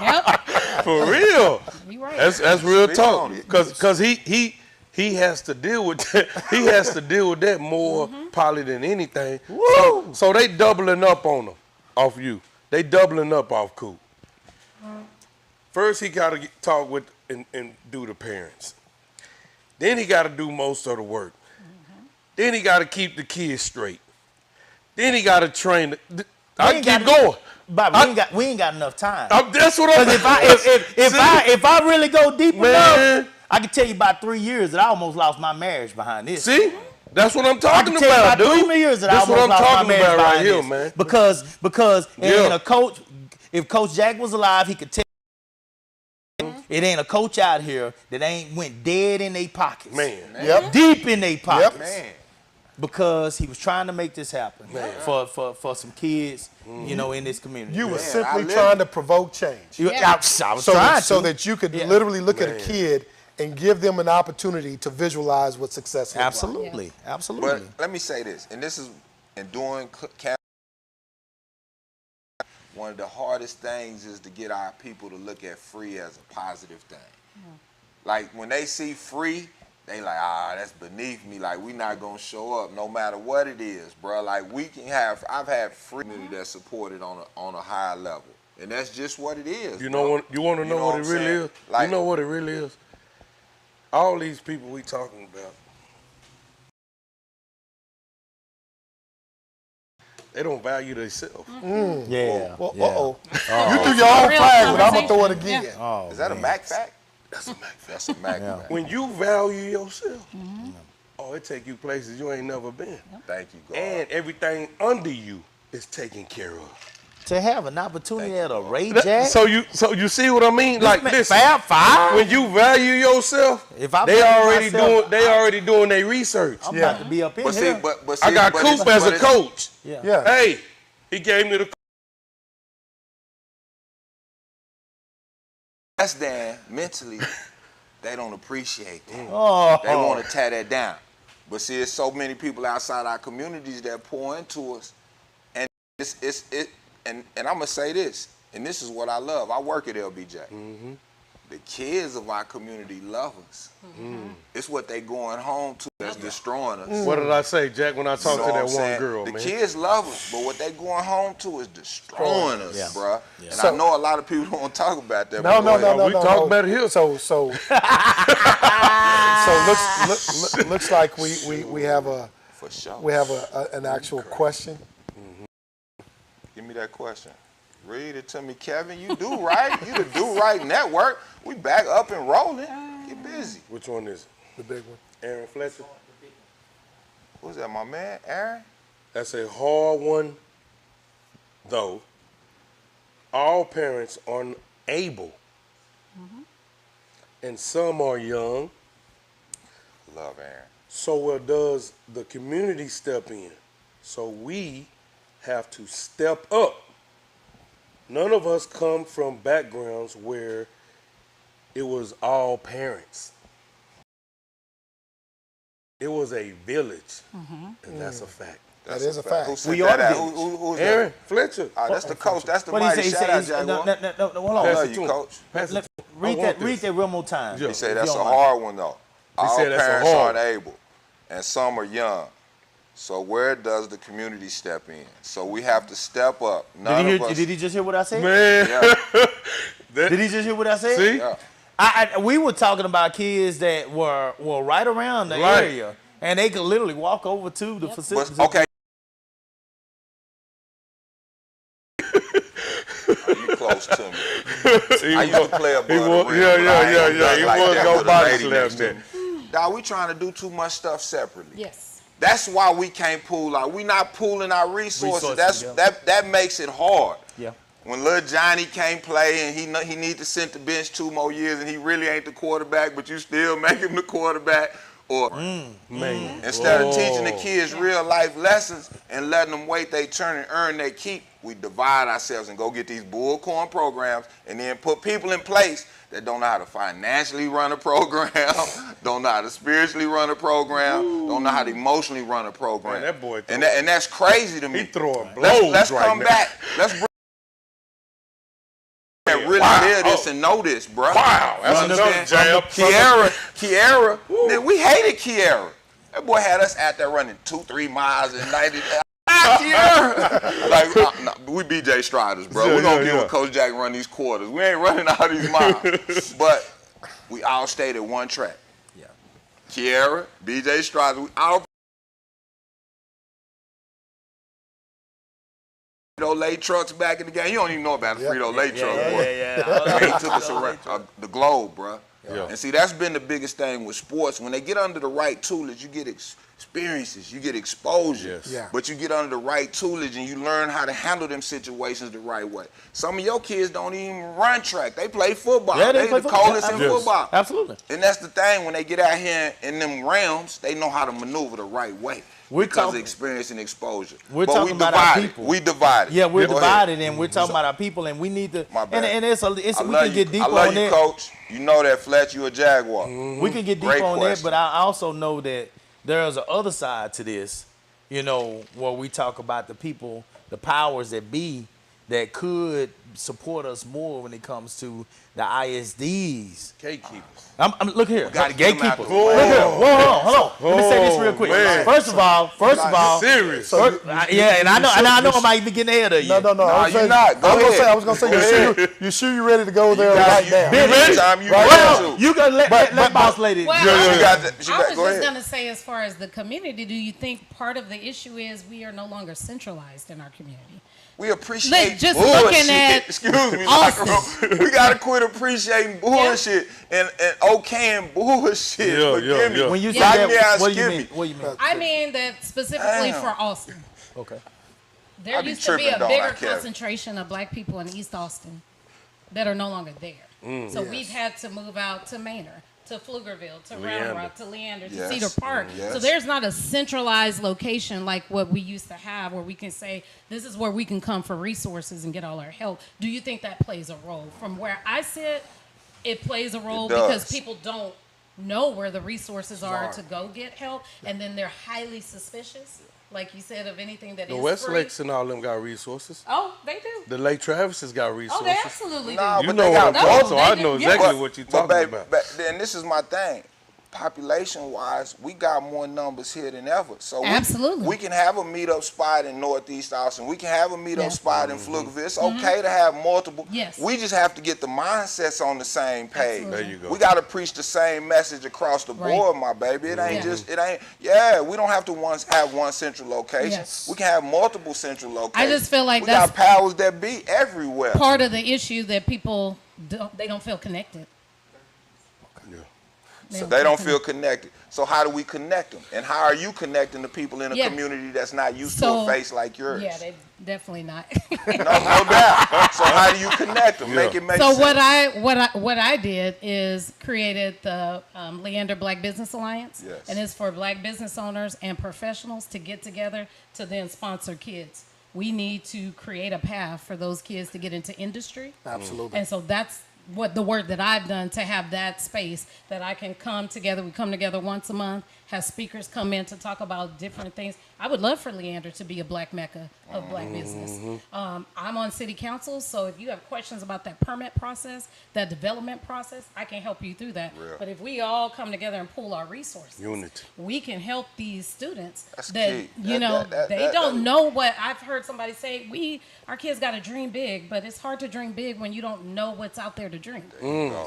Yep. For real. You right. That's real Speak talk. on it. Cause he has to deal with that. He has to deal with that more probably than anything. So they doubling up on him off you. They doubling up off Coop. First he gotta talk with and do the parents. Then he gotta do most of the work. Then he gotta keep the kids straight. Then he gotta train. I ain't keep gotta- going. Bobby, we ain't got enough time. That's what I'm. Because if I really go deep Man. enough, I can tell you about 3 years that I almost lost my marriage behind this. See, that's what I'm I talking can tell you about, about dude. 3 years that I That's what almost I'm lost my talking marriage about right behind here, this. man. Because Yeah. and a coach, if Coach Jack was alive, he could tell. It ain't a coach out here that ain't went dead in their pockets. Man. yep, Deep in their pockets. Man. Because he was trying to make this happen for some kids, you know, in this community. you were I simply live trying it. to provoke change. I was So trying that, so to. that you could Yeah. literally look at a kid and give them an opportunity to visualize what success looks like. Absolutely, Yes. absolutely. But let me say this, and this is in doing camp. One of the hardest things is to get our people to look at free as a positive thing. Like when they see free, they like, that's beneath me. Like we not gonna show up no matter what it is, bro. Like we can have, I've had free community that's supported on a higher level, and that's just what it is. You know what? You want to know what I'm it really saying? is? Like, You know what it really is? All these people we talking about, they don't value themselves. Yeah. Well, yeah. You threw your own Real flag, but I'm gonna throw it conversation. again. Yeah. Oh, is that man. a Mac fact? That's a fact. That's a Mac Yeah. fact. When you value yourself, oh, it take you places you ain't never been. Thank you, God. And everything under you is taken care of. To have an opportunity at a Ray Jack. So you see what I mean? Like this. Fab Five. When you value yourself, If I they value already myself, doing their research. I'm about to be up in but see, here. but see, I got but Coop it's- as but a it's- coach. Yeah. Hey, he gave me the. Less than mentally, they don't appreciate that. Oh. They want to tear that down. But see, there's so many people outside our communities that pour into us, and and I'm gonna say this, and this is what I love. I work at LBJ. The kids of our community love us. It's what they going home to that's destroying us. What did I say, Jack? When I talked You know to what that I'm one saying? girl, the man. kids love us, but what they going home to is destroying us, Yeah. bruh. Yeah. And So- I know a lot of people don't want to talk about that. No, but no, go ahead. no, no, we no. talk no. about it here. So looks like we have For sure. an actual question. Give me that question. Read it to me, Kevin. You do right. You the Do Right Network. We back up and rolling. Get busy. Which one is it? The big one. Aaron Fletcher? Who's that, my man? Aaron? That's a hard one, though. All parents are able, and some are young. Love Aaron. So where does the community step in? So we have to step up. None of us come from backgrounds where it was all parents. It was a village, and that's a fact. That's is a fact. Who said We that are at? the Who's Aaron that? Fletcher. That's the coach. That's the What did mighty. he say? Shout out, He said, Jaguar. no, hold I on. love it you, to him. coach. Pass Let- it to him. I read want that this. one more time. Yeah. He said if that's you a don't mind. hard one, though. All said that's a parents hard aren't able, and some are young. So where does the community step in? So we have to step up. None of us. Did he just hear what I said? Man, Yeah, Did he just hear what I said? see? yeah. We were talking about kids that were right around the Right. area, and they could literally walk over to the facility. But, okay. You close to me. I used to play a He Bud was, Real, yeah, but yeah, I ain't yeah, gonna yeah. dunk He like was that gonna with a body lady slam next to that. me. Dawg, we trying to do too much stuff separately. Yes. That's why we can't pool out. We not pooling our resources. Resources, That makes it hard. Yeah. When little Johnny can't play and he need to sit the bench 2 more years and he really ain't the quarterback, but you still make him the quarterback. Or Man. instead of teaching the kids real life lessons and letting them wait their turn and earn their keep, we divide ourselves and go get these bullcorn programs and then put people in place that don't know how to financially run a program, don't know how to spiritually run a program, don't know how to emotionally run a program. Man, that boy and that's crazy to me. He throwing blows Let's right come now. back. Let's bring that really live this and know this, bro. Wow, that's You another understand? jab. Kiara, man, we hated Kiara. That boy had us out there running 2-3 miles and 90. Kiara. Like, we BJ Striders, bro. Yeah, We're gonna yeah, give yeah. Coach Jack run these quarters. We ain't running all these miles. But we all stayed at one track. Yeah. Kiara, BJ Striders, we all Frito-Lay trucks back in the game. You don't even know about a Frito-Lay truck, boy. Yeah. They took us around the globe, bro. Yeah. And see, that's been the biggest thing with sports. When they get under the right toolage, you get experiences, you get exposure. Yes. Yeah. But you get under the right tutelage and you learn how to handle them situations the right way. Some of your kids don't even run track. They play football. Yeah, they they play the football. coldest in Yes. football. Absolutely. And that's the thing, when they get out here in them realms, they know how to maneuver the right way. We're because talking- of experience and exposure. We're but talking we about our divided. people. We divided. Yeah, we're Go ahead. divided, and we're talking about our people, and we need to. My bad. And it's I we love can you. get deep I love on you, that. Coach. You know that, Fletch. You a Jaguar. We can get deep Great on that, question. but I also know that there's an other side to this, you know, where we talk about the people, the powers that be, that could support us more when it comes to the ISDs. Gatekeepers. Look here, gotta get 'em out gatekeepers. the Look way. here, whoa, hold on. Let me say this real quick. man. First of all, Serious. So yeah, and I know I might be getting ahead of you. No. Nah, I was you're saying- not. Go I was gonna ahead. say. I was gonna say. You sure you ready to go there right now? Anytime you Well, want to. you can let boss lady. Well, She got the, I was go just ahead. gonna say, as far as the community, do you think part of the issue is we are no longer centralized in our community? We appreciate Look, just bullshit. looking at Excuse me, Austin. locker room. We gotta quit appreciating bullshit and okaying bullshit. Yeah, Forgive me. yeah. When you say Lock that, me out, what do you skip mean? me. What do you mean? I mean that specifically Damn. for Austin. Okay. There I be used to be tripping, a don't bigger I, Kevin? concentration of black people in East Austin that are no longer there. So we've had to move out to Manor, to Pflugerville, to Round Leander. Rock, to Leander, to Yes. Cedar Park. Yes. So there's not a centralized location like what we used to have where we can say, this is where we can come for resources and get all our help. Do you think that plays a role? From where I sit, it plays a role It does. because people don't know where the resources are to go get help, and then they're highly suspicious, like you said, of anything that The is West free. Lakes and all them got resources. Oh, they do. The Lake Travis has got Oh, resources. they absolutely do. Nah, You but know they what I'm got talking both. about, so I They know do. exactly But- what you're but talking babe, about. But then this is my thing. Population-wise, we got more numbers here than ever. So Absolutely. we can have a meetup spot in Northeast Austin. We can have a meetup Yeah. spot in Pflugerville. It's okay to have multiple. Yes. We just have to get the mindsets on the same page. Absolutely. There you go. We got to preach the same message across the Right. board, my baby. It ain't Yeah. just, it ain't, yeah, we don't have to have one central location. Yes. We can have multiple central locations. just feel like we that's got powers that be everywhere. Part of the issue that people don't feel connected. So they don't feel connected. So how do we connect them? And how are you connecting the people in a Yeah. community that's not used to So- a face like yours? Yeah, they definitely not. No doubt. So how do you connect them? Make it make So sense. what I did is created the Leander Black Business Alliance, Yes. and it's for black business owners and professionals to get together to then sponsor kids. We need to create a path for those kids to get into industry. Absolutely. And so that's what the work that I've done to have that space that I can come together. We come together once a month, have speakers come in to talk about different things. I would love for Leander to be a black mecca of black business. I'm on city council, so if you have questions about that permit process, that development process, I can help you through that. Real. But if we all come together and pool our resources, Unity. we can help these students That's that key. you know That- they that- don't that- know what I've heard somebody say. Our kids got to dream big, but it's hard to dream big when you don't know what's out there to dream.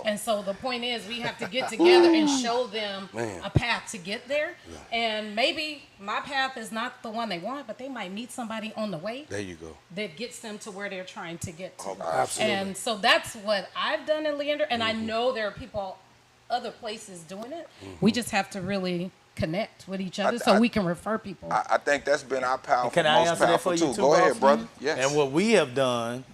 And so the point is, we have to get together and show them Man. a path to get there. And maybe my path is not the one they want, but they might meet somebody on the way There you go. that gets them to where they're trying to get to. Absolutely. And so that's what I've done in Leander, and I know there are people other places doing it. We just have to really connect with each other so we can refer people. I think that's been our powerful, Can I most answer that powerful for you tool. too, Go ahead, boss? brother. Yes. And what we have done,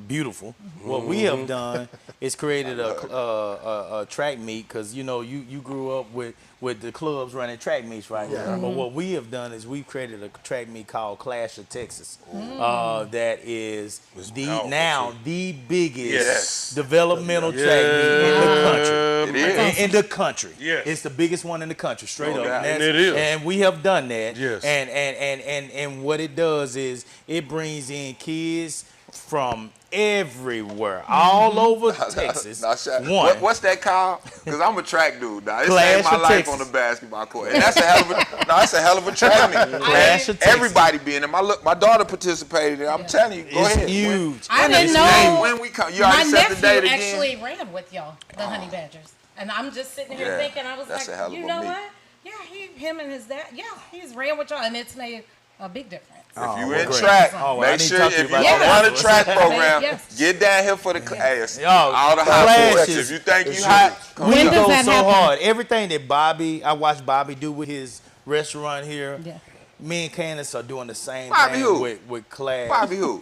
beautiful. What we have done is created a track meet because you know you grew up with the clubs running track meets right now. But what we have done is we've created a track meet called Clash of Texas. That is the biggest Yes. developmental track meet in the country. It is. In the country. Yes. It's the biggest one in the country, straight No up. doubt. And, And it is. and we have done that. Yes. And what it does is it brings in kids from everywhere, all over Texas. Now, Shaq, One. what's that called? Because I'm a track dude. Now, it Clash saved my of life Texas. on the basketball court. And that's a hell of a, that's a hell of a track meet. Clash of Texas. Everybody being there. My daughter participated in it. I'm telling you, go It's ahead. huge. I didn't When, know. when we come, you My already set the date nephew again. actually ran with y'all, the Honey Badgers, and I'm just sitting here Yeah, thinking, I was that's a hell like, of you a know meet. what? Yeah, him and his dad. Yeah, he's ran with y'all, and it's made a big difference. If you well, in great. track, Oh, well, I make need to sure talk to you if you about that. run a track program, Yes. get down here for the class. Yo, All the hot clashes. boys. If you think you hot, come We When on. does go that so happen? hard. Everything that I watched Bobby do with his restaurant here. Yeah. Me and Candace are doing the same Bobby thing who? with Class. Bobby who?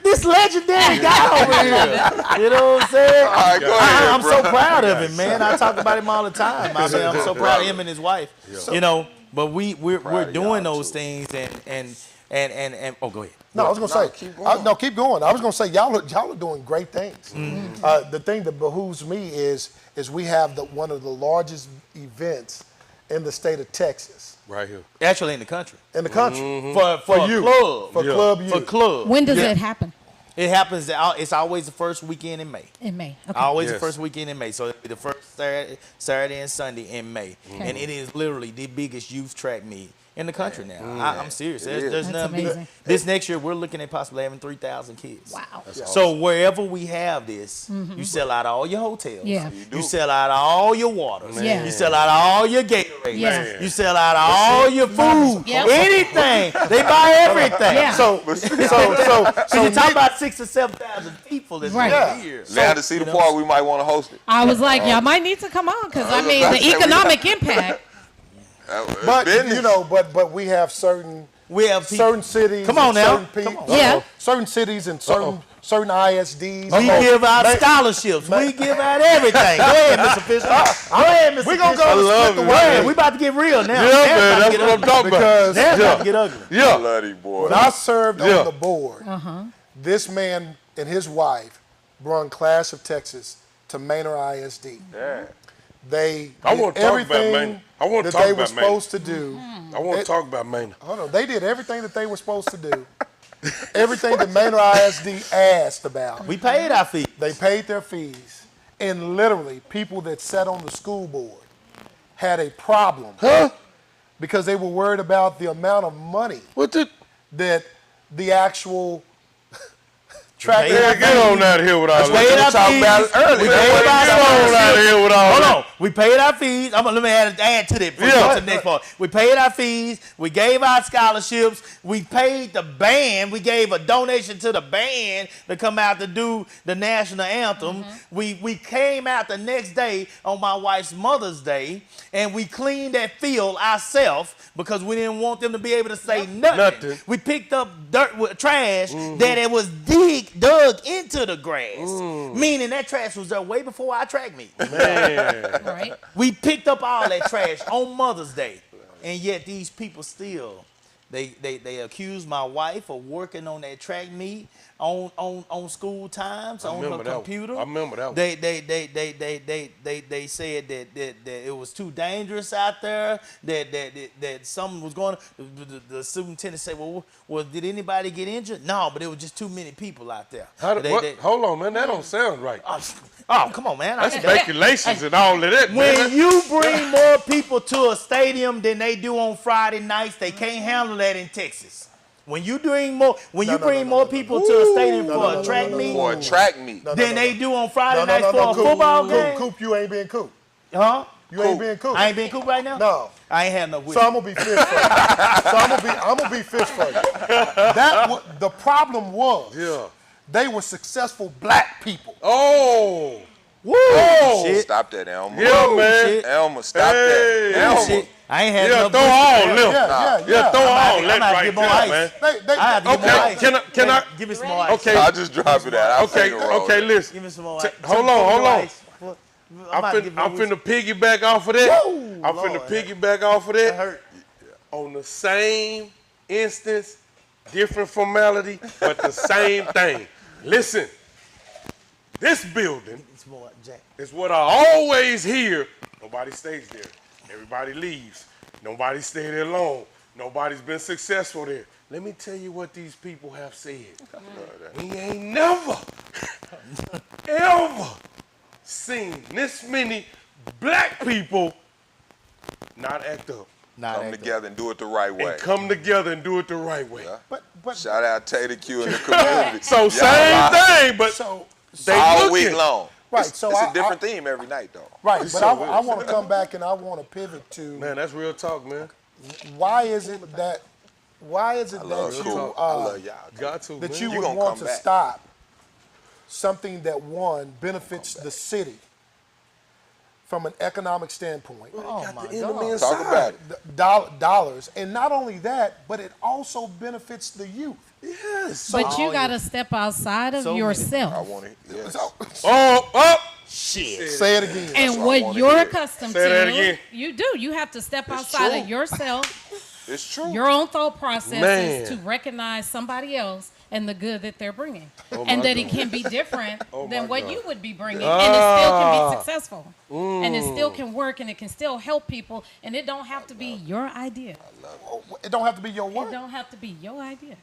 This legendary guy over here. You know what I'm saying? All right, go ahead, I'm bro. so proud of him, man. I talk about him all the time. I mean, I'm so proud of him and his wife. You know, but we're of doing y'all, those too. things and oh, go ahead. No, I was gonna say. keep going. Keep going. I was gonna say y'all are doing great things. The thing that behooves me is we have one of the largest events in the state of Texas, Right here. Actually, in the country. in the country, For you. a club. for Club U. For club. When does it happen? It happens. It's always the first weekend in May. In May. Okay. Always the Yes. first weekend in May. So it'll be the first Saturday and Sunday in May. And it is literally the biggest youth track meet in the country now. I'm serious. There's That's nothing big. amazing. This next year, we're looking at possibly having 3,000 kids. Wow. So wherever we have this, you sell out all your hotels. Yeah. You sell out all your waters. Yeah. You sell out all your Gatorades. Yeah. You sell out all your food. Yep. Anything. They buy everything. Yeah. So you're talking about 6,000 or 7,000 people that's Right. here. Now to see the part, we might want to host it. I was like, y'all might need to come on because I mean the economic impact. but business. you know, but we have certain We have people. certain cities. Come on and now. certain people, Come on. Yeah. certain cities and certain ISDs. We give out scholarships. We give out everything. Go ahead, Mr. Fisher. Go ahead, Mr. We're gonna Fisher. go love split the it. Go ahead. word. We about to get real now. Yeah, Now man, it's about to that's get what I'm ugly. talking about. Because Now it's Yeah. about to get ugly. Yeah. Bloody boy. when I served Yeah. on the board, this man and his wife brung Clash of Texas to Manor ISD. Yeah. They I did wanna talk about everything Manor. I wanna that talk they were about Manor. supposed to do. I want to talk about Maynard. Hold on, they did everything that they were supposed to do. Everything that Manor ISD asked about. We paid our fee. They paid their fees, and literally people that sat on the school board had a problem because they were worried about the amount of money What the? that the actual track. Yeah, Get on out of here with all We paid that. our fees. We paid our Get on out of here with all Hold that. on. We paid our fees. Let me add to that before we Yeah. go to the next part. We paid our fees. We gave our scholarships. We paid the band. We gave a donation to the band to come out to do the national anthem. We came out the next day on my wife's Mother's Day, and we cleaned that field ourselves because we didn't want them to be able to say nothing. We picked up dirt with trash that it was dug into the grass, meaning that trash was there way before our track meet. Man. Right. We picked up all that trash on Mother's Day, and yet these people still, they accuse my wife of working on that track meet on school times on her remember that one. computer. I remember that one. They said that it was too dangerous out there. That something was going. The superintendent said, well, did anybody get injured? No, but it was just too many people out there. Hold on, man. That don't sound right. Oh, come on, man. That's speculations and all of that, When man. you bring more people to a stadium than they do on Friday nights, they can't handle that in Texas. When you bring more people to a stadium for a track meet For a track meet. than they do on Friday nights for a football game, Coop, you ain't being Coop. huh? You ain't being Coop. I ain't being cool right now. No. I ain't had no with So I'm gonna be fish for you. I'm gonna be fish for you. The problem was they were successful black people. Oh. Woo! Shit. Stop that, Elmer. Yeah, man. Shit. Elmer, stop Hey. that. Elmer. Shit. I ain't had Yeah, no throw with- all left. Yeah. Throw all I'm left not right get more there, ice. man. I have to get more Okay, ice. can I? Give me some more ice. Okay. I'll just drop it out. I'll take a roll. Okay, listen. Give me some more T- ice. hold on. Ice. I'm about to give you a finna piggyback off of that. Woo, I'm Lord. finna piggyback off of that. hurt. On the same instance, different formality, but the same thing. Listen, this building It's more Jack. is what I always hear. Nobody stays there. Everybody leaves. Nobody stay there long. Nobody's been successful there. Let me tell you what these people have said. We ain't never, ever seen this many black people not act up Come together and do it the right way. and come together and do it the right way. Yeah. But Shout out Tater Q in the community. So Y'all same rock. thing, but so they All looking. week long. Right, It's, so it's I- a different theme every night, though. right, but so I want to come back and I want to pivot to Man, that's real talk, man. why is it that love you cool. I love y'all. Got to, that man. you You would gonna want come to back. stop something that one benefits the city from an economic standpoint. Oh Got my the enemy God. Talk about it. Dollars, and not only that, but it also benefits the youth. Yes. But you got to step outside of So many. yourself. I want it. Yes. Oh, Shit. Say it again. And what I what wanna you're hear. accustomed Say that to, again. you do. You have to step outside true. of yourself, It's true. your own thought processes Man. to recognize somebody else and the good that they're bringing. Oh, and my that it God. can be different than my what God. you would be bringing. And it still can be successful. And it Mm. still can work and it can still help people. And it don't have to be your idea. It don't have to be your It word. don't have to be your idea.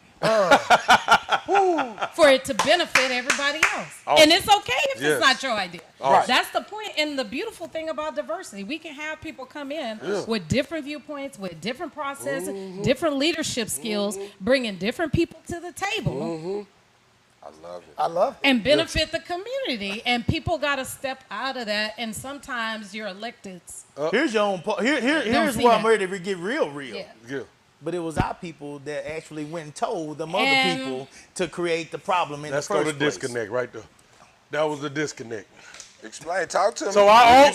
For it to benefit everybody else. And it's okay if Yes. it's not your idea. Right. That's the point. And the beautiful thing about diversity, we can have people come in with different viewpoints, with different processes, different leadership skills, bringing different people to the table I love it. I love it. and benefit the community. And people got to step out of that. And sometimes your electeds. Here's your own part. Here's see where I'm that. ready to get real. Yeah. Yeah. But it was our people that actually went and told them other And- people to create the problem in Let's the go first to place. disconnect right there. That was the disconnect. Explain. Talk to me. So I It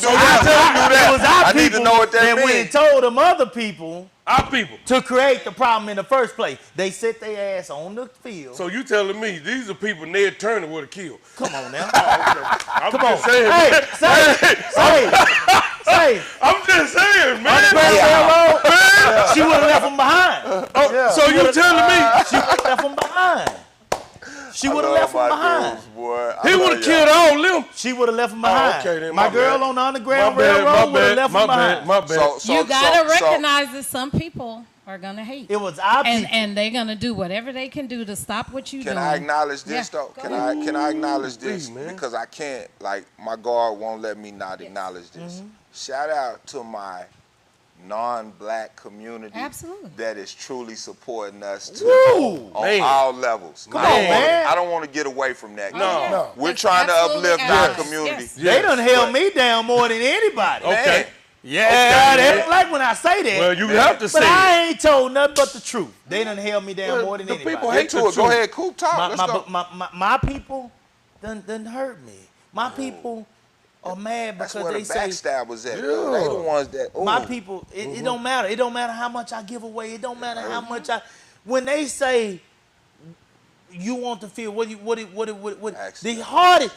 was our I need to people know what that went and means. told them other people our people. to create the problem in the first place. They set their ass on the field. So you telling me these are people Ned Turner would have killed? Come on now. I'm Come just on. saying. Hey, say. I'm just saying, man. She would have left them behind. So you telling me She would have left them behind. She would have left them behind. he would have killed all them? She would have left them behind. okay then, my my girl bad. on the Underground Railroad would have left them behind. my bad. You got to recognize that some people are going to hate. It was our people. And they're going to do whatever they can do to stop what you do. Can I acknowledge this Yeah, though? go Can I acknowledge this? Please, man. Because I can't, like, my guard won't let me not acknowledge this. Shout out to my non-black community Absolutely. that is truly supporting us too, Woo! on Man. all levels. Come on, man. I don't want to get away from that. No. We're It's trying to absolutely uplift our ours. community. Yes. They done held me down more than anybody. Okay. Yeah, they don't like when I say that. Well, you have to but say it. I ain't told nothing but the truth. They done held me down more than the anybody. people Get hate to the it. Go truth. ahead, cool talk. Let's go. my people done hurt me. My people are mad That's because where they the say backstab was at. though. They the ones that. Ooh. my people. It don't matter. It don't matter how much I give away. It don't matter how much I. When they say you want to feel what Ask the them. hardest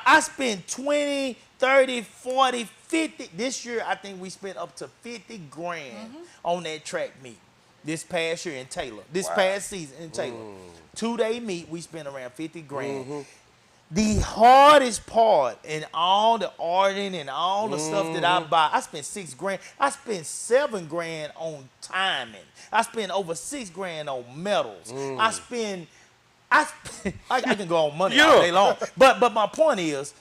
I spend 20, 30, 40, 50. This year I think we spent up to 50 grand on that track meet. This past year in Taylor. This past season in Taylor. 2-day meet we spent around 50 grand. The hardest part in all the ordering and all the stuff that I buy, I spent 6 grand. I spent 7 grand on timing. I spent over 6 grand on metals. I can go on money all day long. But my point is,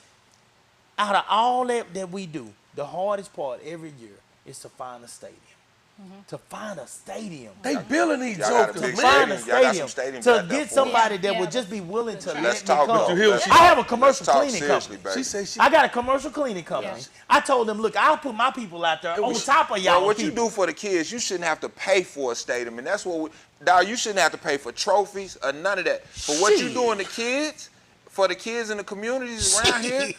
out of all that we do, the hardest part every year is to find a stadium. To find a stadium. They building these Y'all got a jokers, big man. Find a Y'all got some stadium. stadiums To out there get for somebody us. that Yeah, would just be willing to let Let's me talk. come. But you hear what she I have a Let's commercial talk cleaning seriously, company. baby. She say she. I got a commercial cleaning company. Yeah. I told them, look, I'll put my people out there on top of y'all. Well, what you people. do for the kids, you shouldn't have to pay for a stadium, and that's what dog. You shouldn't have to pay for trophies or none of that. For what you Shit. doing the kids, for the kids in the communities around here.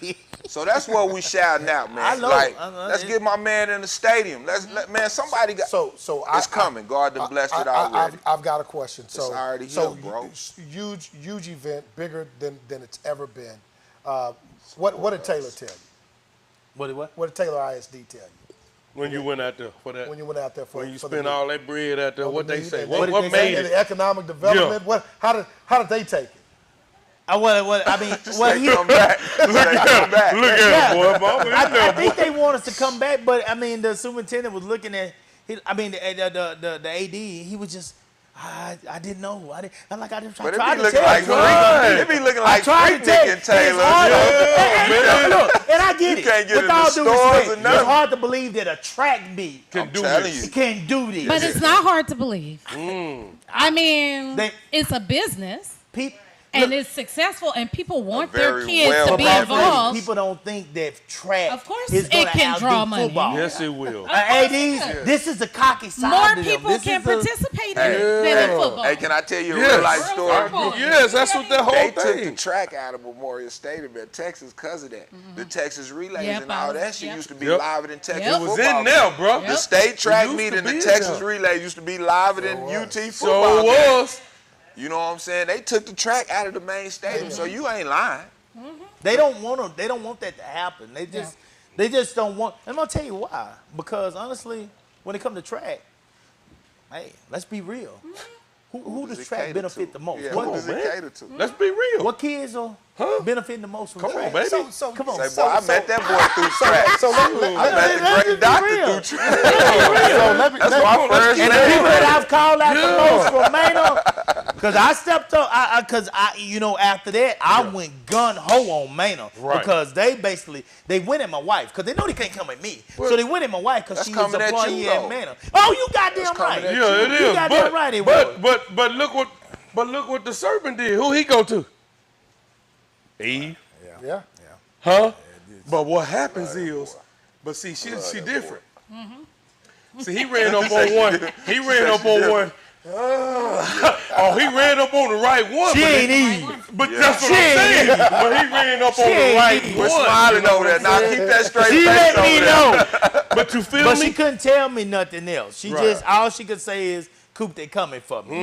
So that's what we shouting out, man. I know. Like, I know. let's get my man in the stadium. Man, somebody got. So it's coming. God done blessed it already. I've got a question. So, already so here, bro. huge event, bigger than it's ever been. What did Taylor tell you? What? What did Taylor ISD tell you When you went out there for that. when you went out there for When you for the spent meet? all that bread out there, For what the they meet, say? and What did they made and it? the economic development? Yeah. How did they take it? I mean, well, They come back. They come back. Look at him, boy. Mama, I think they want us to come back, but I mean, the superintendent was looking at. The AD. He was just. I didn't know. I just But tried it be to looking tell like you. Freak. It be looking like tried to Freak tell Nick you. and Taylor. It's hard Yeah, man. Look, and I get You it. can't get With in all the due stores respect, or it's nothing. hard to believe that a track meet Can do telling this. you. can do this. But it's not hard to believe. I mean, They- it's a business. and it's successful, and people want their very kids to be well-run involved. People don't think that track Of course is going it to can outdo draw money. football. Yes, it will. This is the cocky side More of them. people This can is the- participate in it than in football. Hey, can I tell you a Yes. real life story? Football. Yes, that's what that whole They took the thing. track out of Memorial Stadium at Texas because of that. The Texas relays Yep, and all that shit yep. used to be Yep. live than Texas Yep. It was football in there, bro. The state track used meet to and the be in Texas there. relay used to be live than UT So football. it games. was. You know what I'm saying? They took the track out of the main stadium, so you ain't lying. They don't want to. They don't want that to happen. They just don't want. And I'm gonna tell you why. Because honestly, when it comes to track, hey, let's be real. Who does it track cater benefit to? the most? Yeah, What, who does it man. cater to? Let's be real. what kids are benefiting the most from Come track? on, baby. Come on. Say, boy, I met that boy through track. So I met the let's great be doctor real. through track. let me That's my first And the lady. people that I've called out the most from Mano, because I stepped up, after that, I went gun ho on Mano. Right. Because they went at my wife, because they know they can't come at me. So they went at my wife because That's she was coming at employee you, at though. Mano. Oh, you goddamn coming right. at Yeah, it is. You goddamn right it was. But look what the serpent did. Who he go to? Eve. Yeah. Huh? But what happens is, but see, she different. See, he ran up on one. He ran up on one. Oh, he ran up on the right one. She but ain't he- Eve. But that's what I'm saying. But he ran up on the ain't right Eve. one. We're smiling over there. Now keep that straight She face let over me there. know. But you feel But me? she couldn't tell me nothing else. She Right. just, all she could say is, Coop, they coming for me.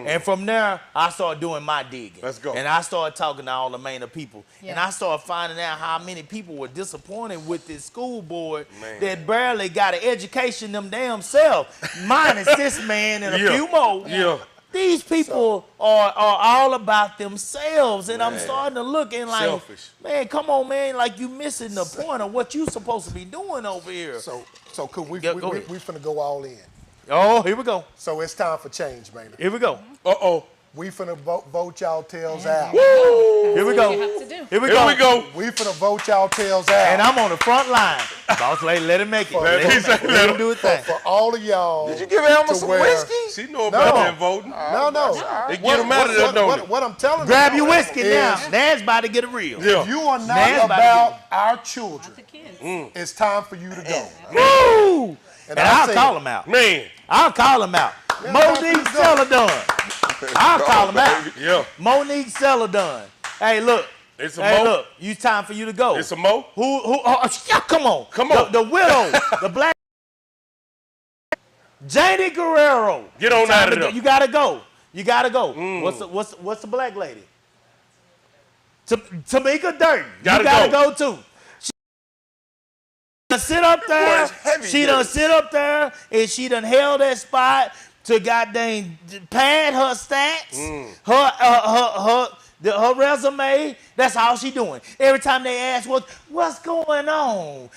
And from there, I started doing my digging. Let's go. And I started talking to all the Mainer people. Yeah. And I started finding out how many people were disappointed with this school board Man. that barely got an education them damn self. Minus this man and a Yeah. few more. Yeah. These people are all about themselves, and I'm starting to look and like, Selfish. man, come on, man, like you missing the point of what you supposed to be doing over here. So cool. We Yeah, go ahead. finna go all in. Oh, here we go. So it's time for change, man. Here we go. Uh-oh. We finna vote y'all tails out. Here we You go. have to do. Here we Here go. we go. We finna vote y'all tails out. And I'm on the front line. Boss lady, let him make it. Let him do his thing. for all of y'all. Did you give Elma to some where- whiskey? She know about No. that voting. No. They get them out of there, don't they? What I'm telling Grab you your whiskey is now. Nan's about to get it real. Yeah. You are not Man's about to about our children. The kids. It's time for you to go. Woo! And I I'll say call it. him out. Man. I'll call him out. Monique Celadon. I'll call him out. Yeah. Monique Celadon. Hey, look. It's a Hey, mo. look. You time for you to go. It's a mo. Yeah, come on. Come on. The widow. The black. Janie Guerrero. Get on Time out to of go. there. You gotta go. You gotta go. What's the black lady? Tamika Durden. Gotta you gotta go. go too. She done sit up there. Boy, it's heavy She done duty. sit up there and she done held that spot to goddamn pad her stats, her resume. That's all she doing. Every time they ask what's going on,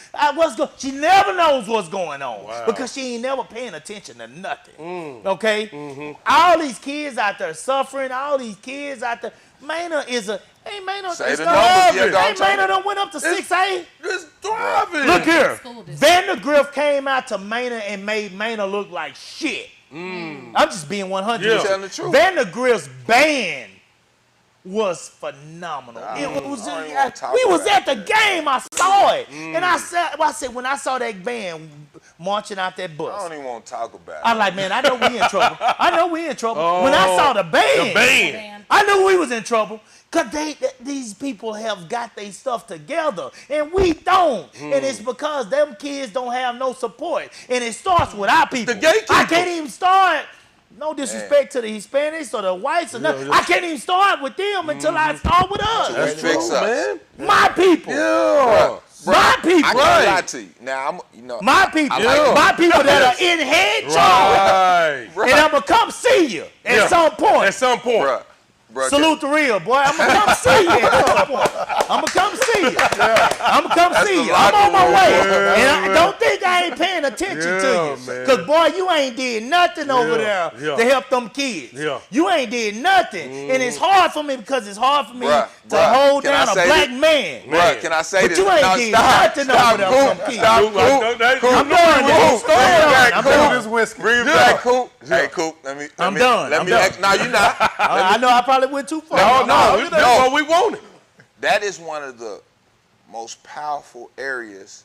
she never knows what's going on because she ain't never paying attention to nothing. Okay, all these kids out there suffering. All these kids out there. Maynard is a. Hey, Maynard, Say it's the not numbers, thriving. yeah, Hey, don't tell Maynard me. done went up to 6A. It's thriving. Look here. School district. Vandergrift came out to Maynard and made Maynard look like shit. I'm just being 100. Yeah. Telling the truth. Vandergrift's band was phenomenal. don't even talk We was about at the game. I saw it, and I said when I saw that band marching out that I bus, don't even want to talk about I it. like, man, I know we in trouble. I know we in trouble. When I saw the band, The band. I knew we was in trouble. Cause these people have got their stuff together and we don't. And it's because them kids don't have no support. And it starts with our people. gatekeeper. I can't even start. No disrespect to the Hispanics or the whites or nothing. I can't even start with them until I start with us. Let's fix us. man. My people. Yeah. My people. I can't lie to you. Now, My people. like- My people that are in head charge. Right. And I'm going to come see you at Yeah. some point. At some point. bruh, Salute the real, boy. I'm going to come see you at some point. I'm going to come see you. I'm going to come That's see the you. I'm on my locker way. room. And I don't think I ain't paying attention to you. man. Because, boy, you ain't did nothing over there to help them kids. Yeah. You ain't did nothing. And it's hard for me because it's hard for me Bruh, to bruh, hold can I down a say black this? man. Bruh, can I say But this? you ain't No, did stop, nothing stop, over there Coop, for them kids. stop, Coop, Coop. I'm done. Coop, Stay on. I'm Look at done. this whiskey. Bring it back, Coop. Hey, Coop, I'm done. Let I'm me. done. No, you're not. I know I probably went too far. No, that's what we wanted. That is one of the most powerful areas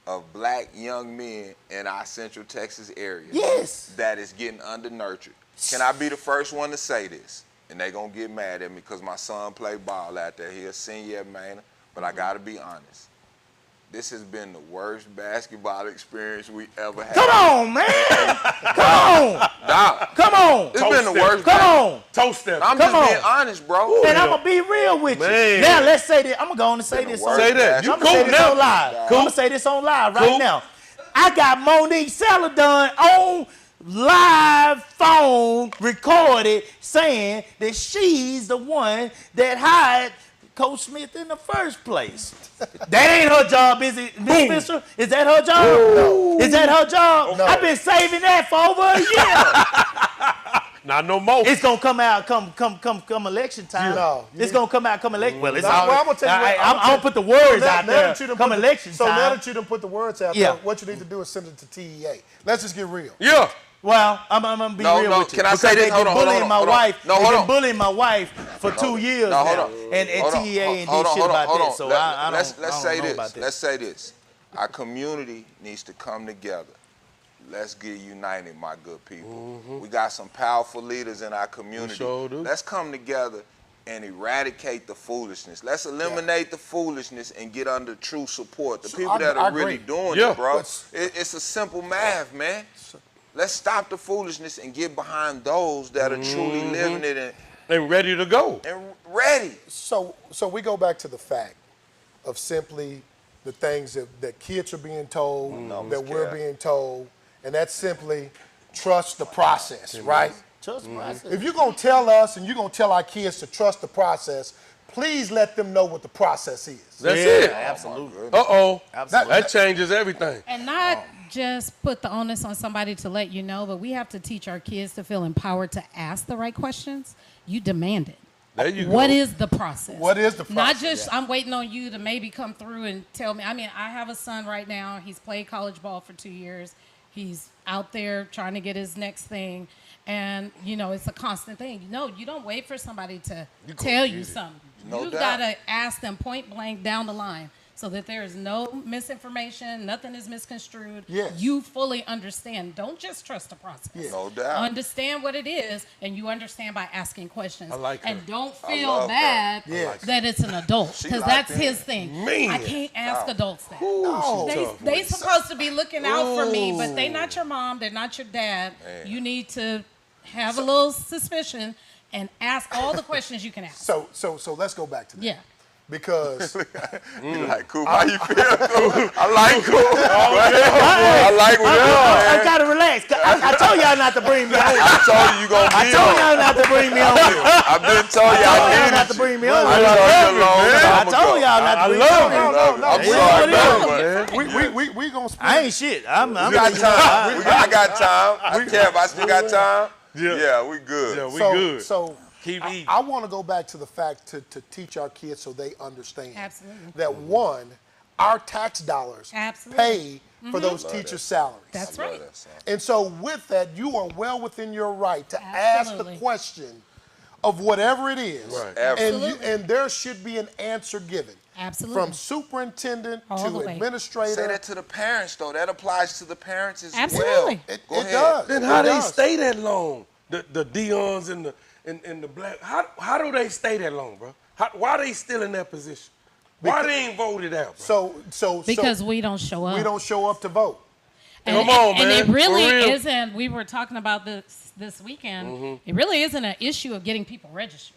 of black young men in our Central Texas area. Yes. That is getting under-nurtured. Can I be the first one to say this? And they gonna get mad at me because my son play ball out there. He a senior at Manor, but I gotta be honest. This has been the worst basketball experience we ever had. Come on, man. Come on. Dog, Come on. it's been the worst. Come on. Toe step. I'm Come just being on. honest, bro. And I'm going to be real with you. Man. Now, let's say this. I'm going to go on and say Been the this. worst. Say that. I'm You going to say cool this now. on live. I'm going to say this on live right Cool. now. I got Monique Celadon on live phone recorded saying that she's the one that hired Coach Smith in the first place. That ain't her job, is it, Miss Fisher? Is that her job? No. Is that her job? No. I've been saving that for over a year. Not no more. It's gonna come out come election time. No. It's gonna come out come election. Well, it's No, all. well, I'm gonna tell you what, I'm gonna put the words out there. Come election So time. now that you done put the words out Yeah. there, what you need to do is send it to TEA. Let's just get real. Yeah. Well, I'm gonna be No, real no, with you. can I Because say this? they've Hold been on, hold on, bullying my hold on. wife. No, They've hold been on. bullying my wife for 2 years No, now. hold on. And Hold on, TEA ain't hold did on, shit hold on, about hold that. on. So Let's I don't say know this. about that. Let's say this. Our community needs to come together. Let's get united, my good people. We got some powerful leaders in our community. sure do. Let's come together and eradicate the foolishness. Let's eliminate the foolishness and get under true support. The people that I are really agree. doing Yeah. it, bro. It's a simple math, man. Let's stop the foolishness and get behind those that are truly living it And ready to go. and ready. So we go back to the fact of simply the things that kids are being told, that we're Kev. being told, and that's simply trust the process, right? Trust the process. If you're going to tell us and you're going to tell our kids to trust the process, please let them know what the process is. That's Yeah, it. absolutely. Uh-oh. Absolutely. That changes everything. And not just put the onus on somebody to let you know, but we have to teach our kids to feel empowered to ask the right questions. You demand it. There you go. What is the process? What is the process? Not just I'm waiting on you to maybe come through and tell me. I mean, I have a son right now. He's played college ball for 2 years. He's out there trying to get his next thing. And, you know, it's a constant thing. No, you don't wait for somebody to tell you something. No You've doubt. got to ask them point blank down the line so that there is no misinformation, nothing is misconstrued. Yes. You fully understand. Don't just trust the process. Yeah. No doubt. Understand what it is, and you understand by asking questions. I like her. And don't I feel love bad her. Yes. that it's an adult, She because like that's that. his thing. Man. I can't ask adults that. Ooh, They supposed to be looking out for me, but they not your mom, they're not your dad. You need to have a little suspicion and ask all the questions you can ask. So let's go back to that. Yeah. Because You like Coop? How you feel, Coop? I like Coop. I like what you're I doing. gotta relax. I told y'all not to bring me on. I told you gonna I be told on. y'all not to bring me on. I've been told I y'all told y'all not needed to you. bring me on. I told you long I time told ago. y'all not to bring me love on. I'm It is sorry, what it is. brother. we gonna spend I ain't shit. I'm We got time. I got time. Kev, I still got time. Yeah, we good. Yeah, we good. So Keep eating. I want to go back to the fact to teach our kids so they understand Absolutely. that one, our tax dollars Absolutely. pay for those teachers' salaries. That's I love right. that song. And so with that, you are well within your right to ask the Absolutely. question of whatever it is. Right. And there should be an answer given. Absolutely. From superintendent All to the way. administrator. Say that to the parents, though. That applies to the parents as Absolutely. well. It Go ahead. does. Then It how they does. stay that long? The Dion's and the black. How do they stay that long, bro? Why they still in that position? Why they ain't voted out, bro? So Because we don't show up. we don't show up to vote. Come on, and man. it really For real. isn't. We were talking about this weekend. It really isn't an issue of getting people registered.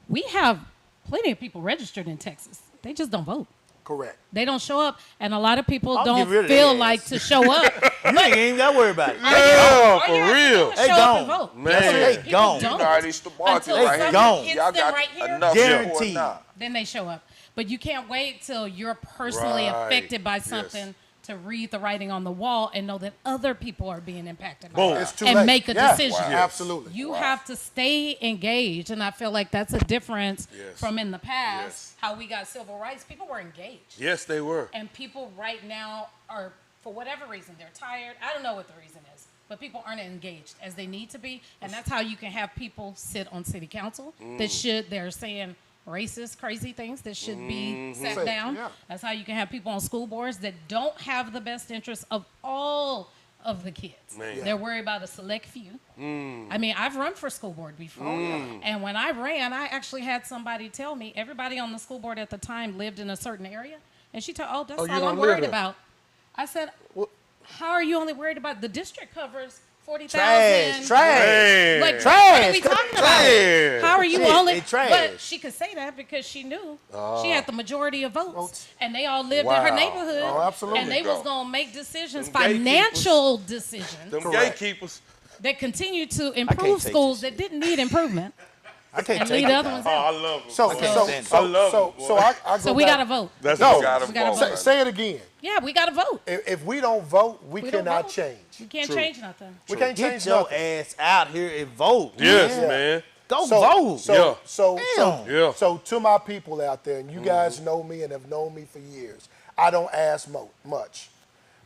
We have plenty of people registered in Texas. They just don't vote. Correct. They don't show up, and a lot of people I'll don't get rid of feel their like ass. to show up. You ain't even got to worry about it. Yeah, All you have for to do real. is They show up and gone. vote. Man. They gone. Don't. You know how these the market Until right They here. gone. hits Y'all them got right here. enough Guaranteed. support now. Then they show up. But you can't wait till you're personally Right. affected by Yes. something to read the writing on the wall and know that other people are being impacted by Boom. it It's too and late. make a Yeah. decision. Wow. Absolutely. You have to stay engaged, and I feel like that's a difference Yes. from in the past, Yes. how we got civil rights. People were engaged. Yes, they were. And people right now are, for whatever reason, they're tired. I don't know what the reason is, but people aren't engaged as they need to be. And that's how you can have people sit on city council they're saying racist, crazy things that should be sat down. Yeah. That's how you can have people on school boards that don't have the best interests of all of the kids. Man. They're worried about a select few. I mean, I've run for school board before. And when I ran, I actually had somebody tell me everybody on the school board at the time lived in a certain area. And she told, oh, that's Oh, you all don't I'm live worried there. about. I said, how are you only worried about the district covers 40,000? Trash. Man. Like, Trash. what are we talking about? Trash. How are you Shit, only? they trash. But she could say that because she knew she had the majority of votes, and they all lived in her Wow. neighborhood. Oh, absolutely. And they There you was go. gonna make decisions, Them gatekeepers. financial decisions Them Correct. gatekeepers. that continue to can't improve take schools this that didn't need improvement I can't and take leave it the other now. ones Oh, I out. love them. So, boy. so, stand so, I love so, it, boy. so I So go we back- gotta vote. That's No. no. Gotta We gotta vote. vote. Say it again. Yeah, we gotta vote. If we don't vote, we We don't cannot vote. change. You can't change nothing. We can't Get change your nothing. ass out here and vote. Yes, Yeah. man. Go So, vote. so, so, Damn. Yeah. so to my people out there, and you guys know me and have known me for years, I don't ask much.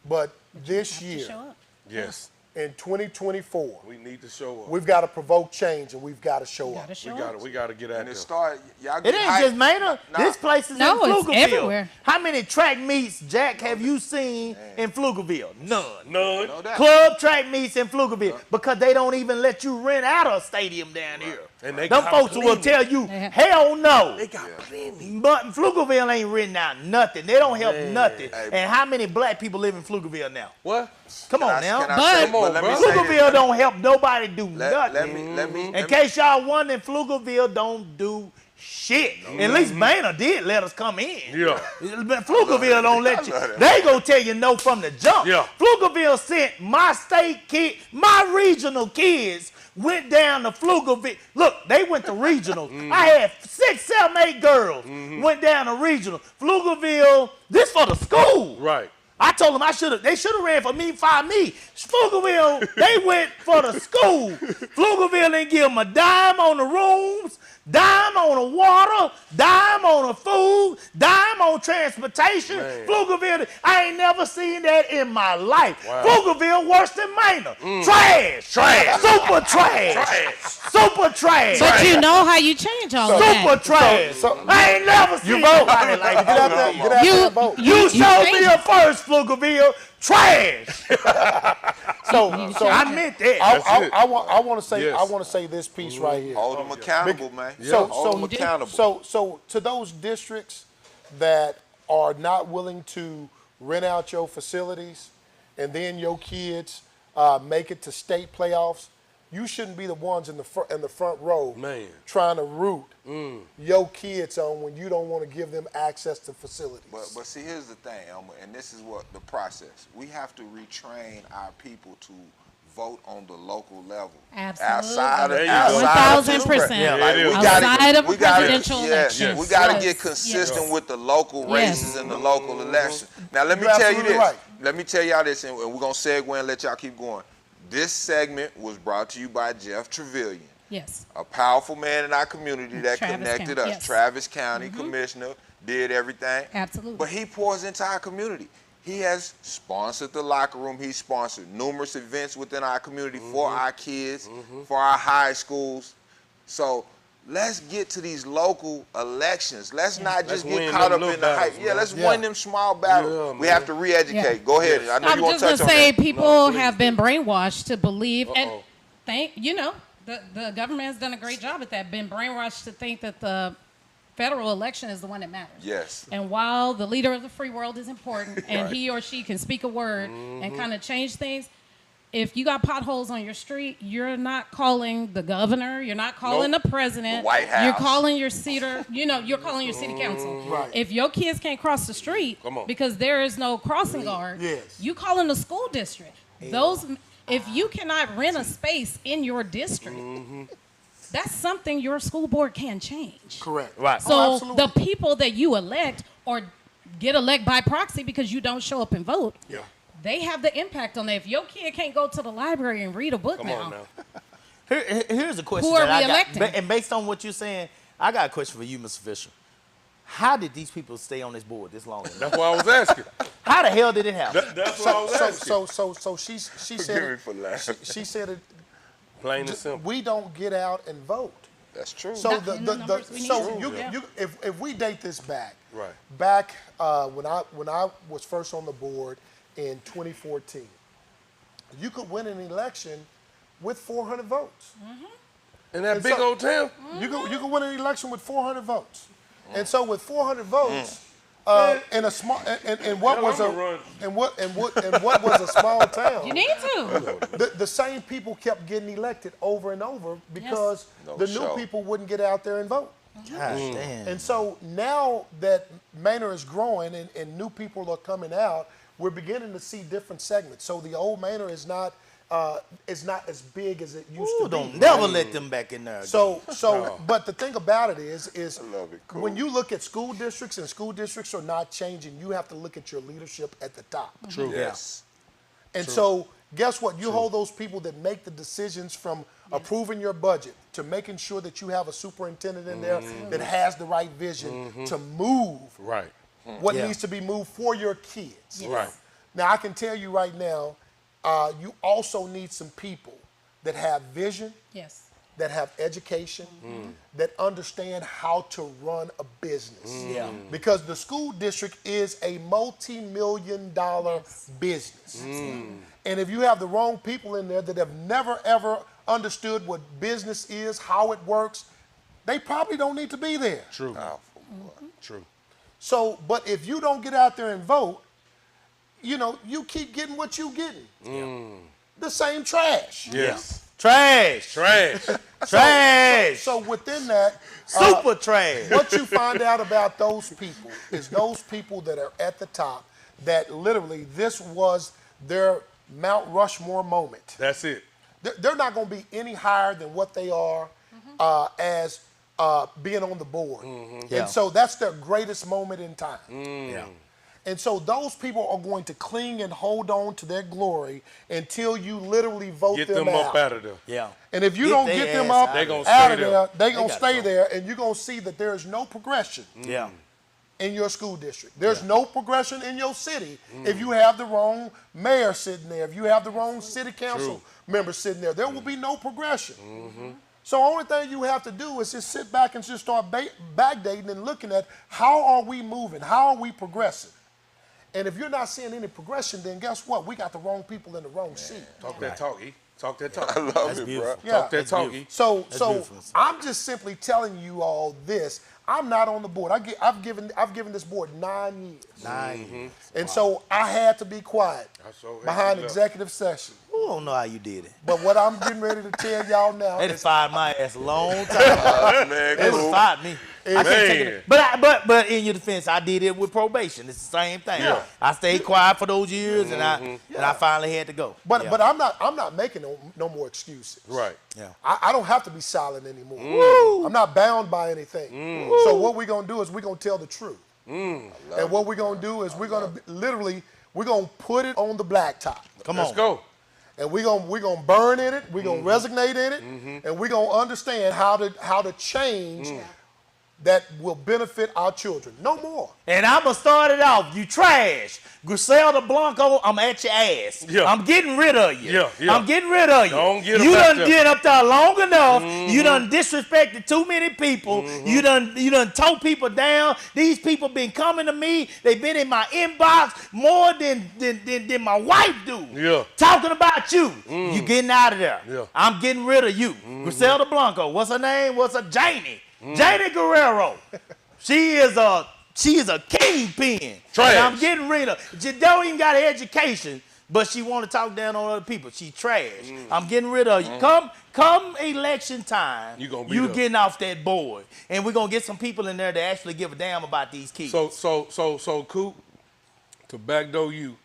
But this Have to year, show up. Yes. in 2024, We need to show up. we've got to provoke change and we've got to show up. Gotta show We up. gotta get out And it there. started. Y'all It get ain't hype. just Maynard. Nah. This place is No, in it's Pflugerville. everywhere. How many track meets, Jack, have you seen in Pflugerville? None. None. No doubt. Club track meets in Pflugerville because they don't even let you rent out a stadium down here. And they Them got folks will plenty. tell you, They have- hell no. They got plenty. But Pflugerville ain't renting out nothing. They don't help Man. nothing. Hey, And how many black people live in Pflugerville now? What? Come on Can I now. say- Come on, let me bro. say this. Pflugerville don't help nobody do Let nothing. me. In case y'all wondering, Pflugerville don't do shit. At least Maynard did let us come in. Yeah. But Pflugerville don't let you. I love that. They gonna tell you no from the jump. Yeah. Pflugerville sent my state kid, my regional kids went down to Pflugerville. Look, they went to regional. I had 6, 7, 8 girls went down to regional. Pflugerville, this for the school. Right. I told them they should have ran for me, fired me. Pflugerville, they went for the school. Pflugerville didn't give them a dime on the rooms, dime on the water, dime on the food, dime on transportation. Man. Pflugerville, I ain't never seen that in my life. Wow. Pflugerville worse than Maynard. Trash. Super trash. Super trash. But you know how you change all of Super that. trash. so- I ain't never seen nobody like Get out that. there, get out there and vote. You showed me change a first, Pflugerville. Trash. So I meant that. That's it. I want to say Yes. I want to say this piece right here. Hold them accountable, man. So Hold them You do. accountable. So to those districts that are not willing to rent out your facilities, and then your kids make it to state playoffs, you shouldn't be the ones in the front row Man. trying to root your kids on when you don't want to give them access to facilities. But see, here's the thing, Elmer, and this is what the process. We have to retrain our people to vote on the local level. Absolutely. Outside There of you go. outside of 1000%. Yeah, like, it is. Outside of we gotta- presidential yes, elections. we got to Yes. get consistent Yes. with the local Yes. races and the local elections. Now, let me You're tell you absolutely this. right. Let me tell y'all this, and we're going to segue and let y'all keep going. This segment was brought to you by Jeff Trevelyan, Yes. a powerful man in our community that Travis connected County, us. yes. Travis County Commissioner, did everything. Absolutely. But he pours into our community. He has sponsored the locker room. He's sponsored numerous events within our community for our kids, for our high schools. So let's get to these local elections. Let's not just Let's get win caught them up little in the hype. battles, Yeah, man. let's Yeah. win them small battles. Yeah, We man. have to re-educate. Yeah. Go ahead. Yes. I know I'm you want just to touch gonna on say that. people No, please have do. been brainwashed to believe, and Uh-oh. the government has done a great job at that. Been brainwashed to think that the federal election is the one that matters. Yes. And while the leader of the free world is important, and he or she can speak a word and kind of change things. If you got potholes on your street, you're not calling the governor. You're not calling Nope. the president. The White House. You're calling your you're calling your city council. Right. If your kids can't cross the street Come on. because there is no crossing guard, Yes. you calling the school district. If you cannot rent a space in your district, that's something your school board can change. Correct. Right. So absolutely. the people that you elect or get elect by proxy because you don't show up and vote, Yeah. they have the impact on that. If your kid can't go to the library and read a book Come on now. Here's a question Who are that we I got. electing? And based on what you're saying, I got a question for you, Mr. Fisher. How did these people stay on this board this long? That's what I was asking. How the hell did it happen? That's what I was asking. So she Forgive said me for laughing. she said it. Plain and simple. We don't get out and vote. That's true. So Not in the numbers we need to. if we date this back, Right. back when I was first on the board in 2014, you could win an election with 400 votes. In that And big so- old town? You could win an election with 400 votes. And so with 400 votes, in a small and what Hell, was I'ma a run. and what was a small town. You need to. The same people kept getting elected over and over because No the show. new people wouldn't get out there and vote. Gosh, damn. And so now that Manor is growing and new people are coming out, we're beginning to see different segments. So the old Manor is not as big as it used Ooh, to be. don't never let them back in there. So, but the thing about it is love it, cool. when you look at school districts and school districts are not changing, you have to look at your leadership at the top. True. Yes. And so, guess what? You hold those people that make the decisions from approving your budget to making sure that you have a superintendent in there that has the right vision to move Right. what Yeah. needs to be moved for your kids. Right. Now, I can tell you right now, you also need some people that have vision, Yes. that have education, that understand how to run a business. Yeah. Because the school district is a multi-million-dollar business. And if you have the wrong people in there that have never, ever understood what business is, how it works, they probably don't need to be there. True. Powerful, boy. True. So, but if you don't get out there and vote, you keep getting what you getting. The same trash. Yes. Trash. Trash. Trash. So within that, Super trash. what you find out about those people is those people that are at the top that literally this was their Mount Rushmore moment. That's it. They're not going to be any higher than what they are as being on the board. Yeah. And so that's their greatest moment in time. Yeah. And so those people are going to cling and hold on to their glory until you literally vote Get them them up out of there. Yeah. And if you Get don't they get them ass up They gonna out stay of there. there, they're going to gotta stay go. there, and you're going to see that there is no progression Yeah. in your school district. There's no progression in your city if you have the wrong mayor sitting there, if you have the wrong city council member sitting there. There will be no progression. So only thing you have to do is just sit back and just start backdating and looking at how are we moving, how are we progressing. And if you're not seeing any progression, then guess what? We got the wrong people in the wrong seat. Talk that talk, E. Talk that talk. I love That's it, beautiful. bro. Yeah. Talk that That's talk, E. beautiful. So beautiful. I'm just simply telling you all this. I'm not on the board. I've given this board 9 years. 9 years. And so I had to be quiet I so hate behind you left. executive session. I don't know how you did it. But what I'm getting ready to tell y'all now They done is fired my ass a long time. Man, They done cool. fired me. I can't take Man. it. But in your defense, I did it with probation. It's the same thing. Yeah. I stayed quiet for those years, and I finally had to go. but Yeah. but I'm not making no more excuses. Right. Yeah. I don't have to be silent anymore. I'm not bound by anything. So what we're gonna do is we're gonna tell the truth. And what we're gonna do is we're gonna put it on the blacktop. Come Let's on. go. And we're gonna burn in it, we're gonna resonate in it, and we're gonna understand how to change that will benefit our children. No more. And I'm going to start it off. You trash. Griselda Blanco, I'm at your ass. Yeah. I'm getting rid of you. Yeah, yeah. I'm getting rid of you. Don't get you up done there. get up there long enough. You done disrespected too many people. You done tore people down. These people been coming to me. They've been in my inbox more than my wife do. Yeah. Talking about you. You getting out of there. Yeah. I'm getting rid of you. Griselda Blanco. What's her name? What's her Janie? Janie Guerrero. She is a kingpin. Trash. And I'm getting rid of. She don't even got an education, but she want to talk down on other people. She trash. I'm getting rid of you. Come election time, You gonna be you there. getting off that board, and we're gonna get some people in there that actually give a damn about these kids. So Coop, to backdoor you,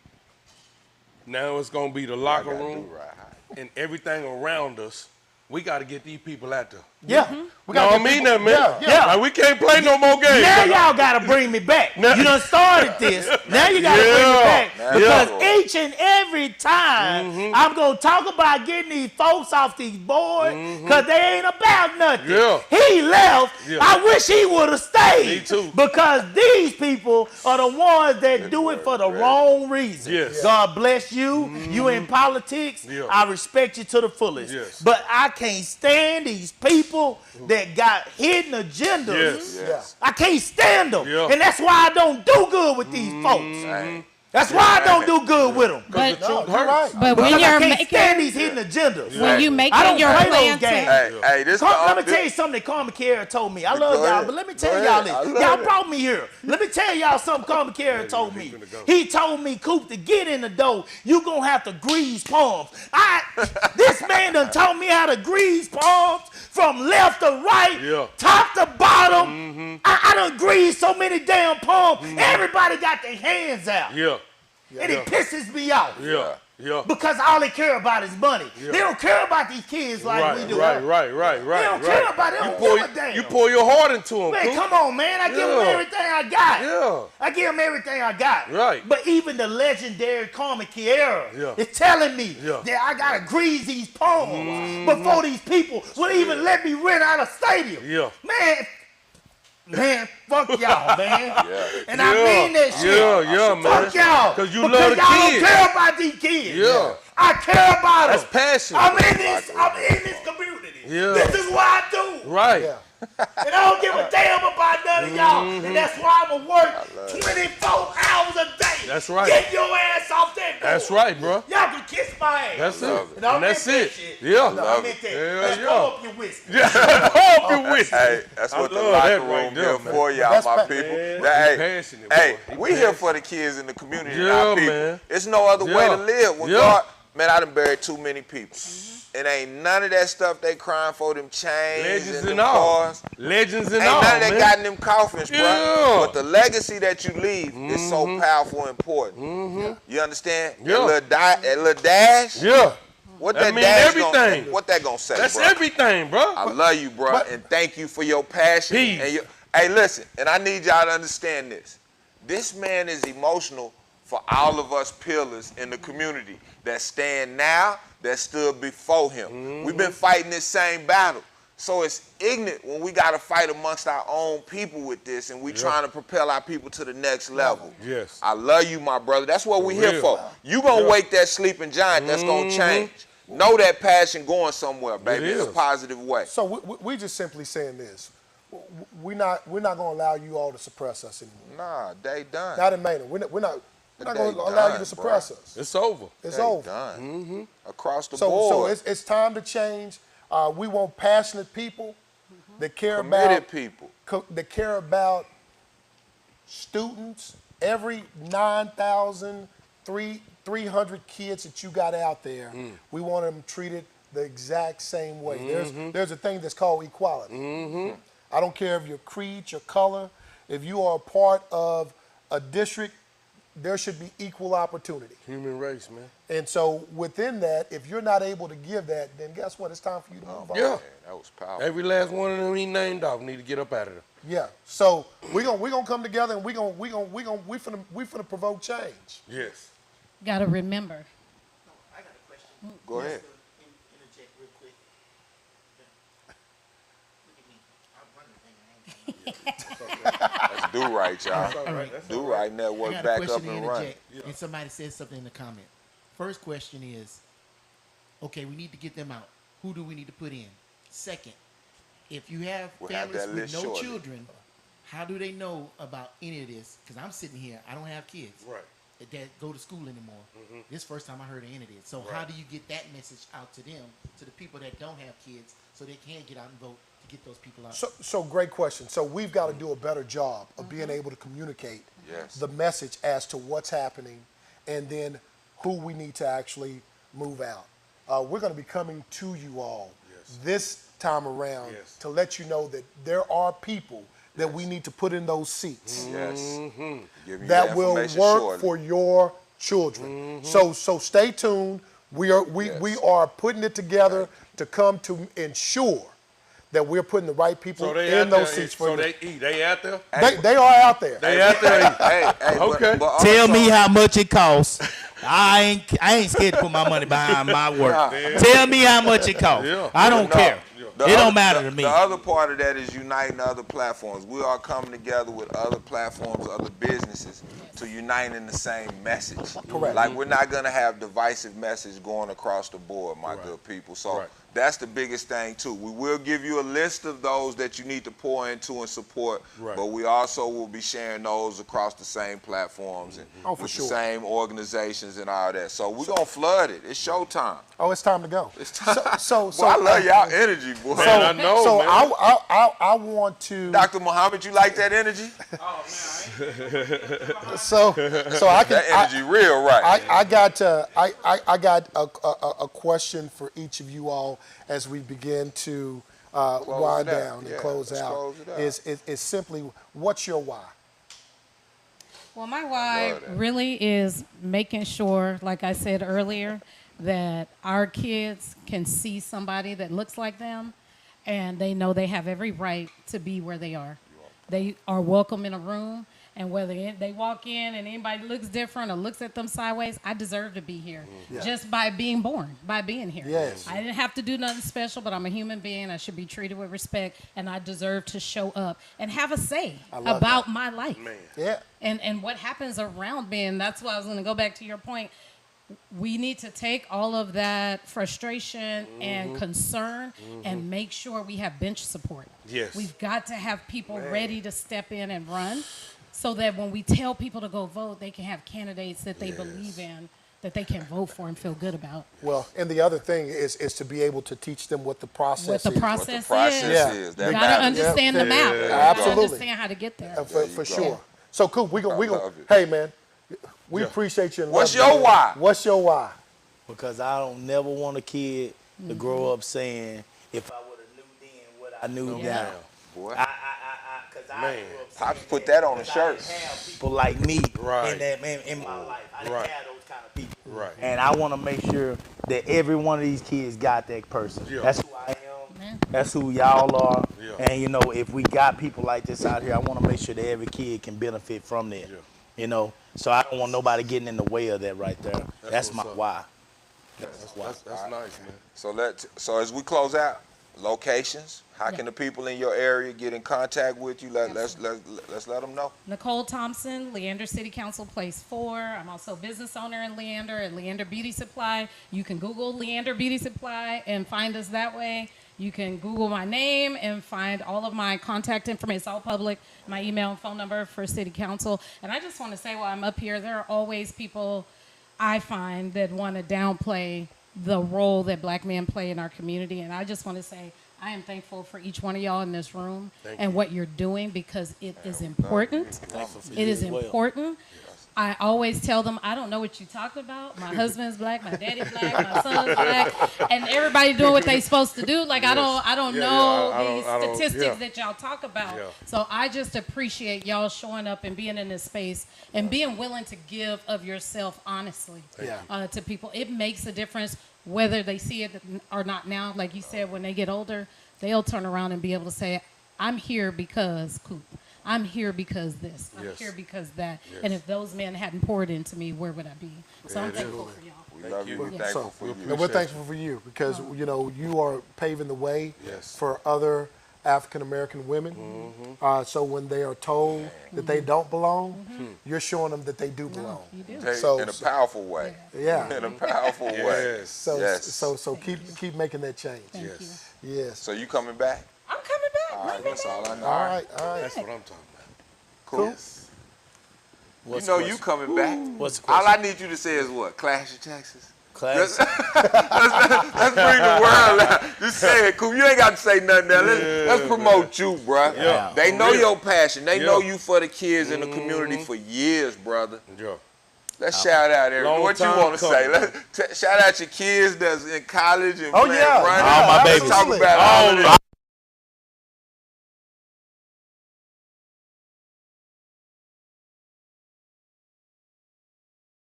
now it's gonna be the locker Gotta do room right. and everything around us we got to get these people out there. Yeah. We No, gotta I get mean people- that, man. Yeah. Like, we can't play no more games. Now y'all gotta bring me back. You done started this. Now you gotta bring me back. Because each and every time I'm gonna talk about getting these folks off these boards, because they ain't about nothing. Yeah. He left. Yeah. I wish he would have stayed. Me too. Because these people are the ones that do it for the wrong reason. Yes. God bless you. You in politics. Yeah. I respect you to the fullest. Yes. But I can't stand these people that got hidden agendas. Yes. I can't stand them. Yeah. And that's why I don't do good with these folks. That's why I don't do good with them. But, The truth you're hurts. right. but Because when you're I can't stand making, these hidden agendas. when you I making don't your play plan those games. to, Hey, this Let me tell you something that Carmen Carey told me. I love Go y'all, ahead. but let me Go tell ahead. y'all I this. love Y'all it. brought me here. Let me tell y'all something Carmen Carey told me. He told me, Coop, to get in the door, you gonna have to grease palms. This man done taught me how to grease palms from left to right, Yeah. top to bottom. I done greased so many damn palms. Everybody got their hands out. Yeah. And it pisses me off. Yeah. Yeah. Because all they care about is money. They don't care about these kids like we do. Right. They don't care about it. They don't give a damn. You pour your heart into them, Man, Coop. come on, man. I give them Yeah. everything I got. Yeah. I give them everything I got. Right. But even the legendary Carmen Carey Yeah. is telling me Yeah. that I got to grease these palms before these people will even let me rent out a stadium. Yeah. Man, fuck y'all, man. And I Yeah. mean that shit. Yeah, man. Fuck y'all. 'Cause you because love the y'all kids. don't care about these kids. Yeah. I care about them. That's passion. I'm in this community. Yeah. This is what I do. Right. Yeah. And I don't give a damn about none of y'all. And that's why I'm going to work 24 hours a day. That's right. Get your ass off that door. That's right, bro. Y'all can kiss my ass. That's it. And I And that's meant that it. shit. Yeah. No, I meant that. Hell Let's yeah. pour up your whiskey. Hope you with Hey, that's I what the love locker that room right there, here man. for y'all, That's my pa- people. Man, That- he hey, passionate, boy. hey, He we here passionate. for the kids in the community, Yeah, our people. man. It's no other way Yeah. to live. When Yeah. God, man, I done buried too many people. It ain't none of that stuff they crying for, them chains Legends and and them all. cars. Legends and Ain't all, none of that man. got in them coffins, bro. Yeah. But the legacy that you leave is so powerful and important. You understand? Yeah. That little dash. Yeah. What That that mean dash everything. Gonna, what that gonna say, That's bro? everything, bro. I love you, bro, and thank you for your passion. Peace. And hey, listen, and I need y'all to understand this. This man is emotional for all of us pillars in the community that stand now, that stood before him. We've been fighting this same battle. So it's ignorant when we got to fight amongst our own people with this, and we trying to propel our people to the next level. Yes. I love you, my brother. That's what we here real. for. You gonna wake that sleeping giant that's gonna change. Know that passion going somewhere, baby, in a is. positive way. So we just simply saying this. We're not going to allow you all to suppress us anymore. Nah, they done. Not in Maynard. We're not They going to allow you done, to suppress us. It's over. It's They over. done. Across the So board. it's time to change. We want passionate people that care Committed people. that care about students. Every 9,300 kids that you got out there, we want them treated the exact same way. There's a thing that's called equality. I don't care if your creed, your color, if you are a part of a district, there should be equal opportunity. Human race, man. And so within that, if you're not able to give that, then guess what? It's time for you to move on. Yeah. Man, that was powerful. Every last one of them he named off need to get up out of there. Yeah. So we gonna come together and we finna provoke change. Yes. got to remember. I got a question. Go ahead. Interject real quick. Look at me. I'm running thing. Let's do right, y'all. All right. Do right I network got a back question up to and running. interject, and somebody said something in the comment. First question is, okay, we need to get them out. Who do we need to put in? Second, if you have We'll have families that with list no shortly. children, how do they know about any of this? Because I'm sitting here, I don't have kids Right. that go to school anymore. This is the first time I heard of any of this. So how do you get that message out to them, to the people that don't have kids, so they can get out and vote to get those people out? So great question. So we've got to do a better job of being able to communicate Yes. the message as to what's happening and then who we need to actually move out. We're going to be coming to you all this time around Yes. to let you know that there are people that we need to put in those seats Yes. Give you that will information work shortly. for your children. So stay tuned. We are putting it together to come to ensure that we're putting the right people So they in out those there. seats for So you. they eat. They out there. They are out there. They out there. Hey, Okay. But Tell also- me how much it costs. I ain't scared to put my money behind my work. Tell me how much it costs. Yeah. I don't No, care. the It other- don't matter to me. The other part of that is uniting other platforms. We are coming together with other platforms, other businesses to unite in the same message. Correct. Like we're not gonna have divisive message going across the board, my good people. So Right. that's the biggest thing too. We will give you a list of those that you need to pour into and support, Right. but we also will be sharing those across the same platforms and Oh, for with sure. the same organizations and all that. So we're gonna flood it. It's showtime. Oh, it's time to go. It's time. So Boy, I love y'all energy, boy. Man, I know, so man. I want to. Dr. Muhammad, you like that energy? So I can. That energy real right. I got a question for each of you all as we begin to wind it out. down and Yeah, close let's out. close it out. Is simply, what's your why? Well, my why Love that. really is making sure, like I said earlier, that our kids can see somebody that looks like them and they know they have every right to be where they are. They are welcome in a room, and whether they walk in and anybody looks different or looks at them sideways, I deserve to be here just by being born, by being here. Yes. I didn't have to do nothing special, but I'm a human being. I should be treated with respect, and I deserve to show up and have a say love about my life. Yeah. And what happens around me, and that's why I was going to go back to your point. We need to take all of that frustration and concern and make sure we have bench support. Yes. We've got to have people ready to step in and run so that when we tell people to go vote, they can have candidates that they believe in, that they can vote for and feel good about. Well, and the other thing is to be able to teach them what the process What the is. process, process Yeah. is. You That got to matters. understand the map. You gotta Absolutely. understand how to get there. For go. sure. So cool. We go. love it. Hey man, we appreciate you. And What's love you, your man. why? What's your why? Because I don't never want a kid to grow up saying, if I would have knew then what I knew now. Boy. Because I Man. grew up Pops saying put that on a 'cause I shirt. didn't have people like me Right. in my life. I didn't Right. have those kind of people. Right. And I want to make sure that every one of these kids got that person. Yeah. That's who I am. That's who y'all are. Yeah. And, you know, if we got people like this out here, I want to make sure that every kid can benefit from that. Yeah. You know, so I don't want nobody getting in the way of that right there. That's my what's up. why. That's nice, man. So as we close out, locations. How can the people in your area get in contact with you? Let's let them know. Nicole Thompson, Leander City Council, Place 4. I'm also a business owner in Leander at Leander Beauty Supply. You can Google Leander Beauty Supply and find us that way. You can Google my name and find all of my contact information. It's all public, my email and phone number for City Council. And I just want to say while I'm up here, there are always people I find that want to downplay the role that black men play in our community. And I just want to say I am thankful for each one of y'all in this room and what you're doing because it is important. It is important. I always tell them, I don't know what you're talking about. My husband's black, my daddy's black, my son's black, and everybody doing what they supposed to do. Like I don't know these statistics that y'all talk about. Yeah. So I just appreciate y'all showing up and being in this space and being willing to give of yourself honestly to people. It makes a difference whether they see it or not now. Like you said, when they get older, they'll turn around and be able to say, I'm here because Coop. I'm here because this. I'm here because that. And if those men hadn't poured into me, where would I be? So I'm thankful for y'all. We love you. We're thankful for you. And we're thankful for you because you are paving the way for other African American women. So when they are told that they don't belong, you're showing them that they do belong. You do. In a powerful way. Yeah. In a powerful way. Yes. So keep making that change. Thank you. Yes. So you coming back? I'm coming back. All right, that's all I know. All right. That's what I'm talking about. Cool. What's You know the you question? coming back. What's the All question? I need you to say is what? Clash of Texas. Class. Let's bring the world out. Just say it, Coop. You ain't got to say nothing now. Let's promote you, bruh. Yeah. They know your passion. They Yeah. know you for the kids in the community for years, brother. Yeah. Let's shout out everyone. Long What you time want to say? coming. Let's shout out your kids that's in college and Oh, playing yeah. running. All my Let's babies. talk about all of this.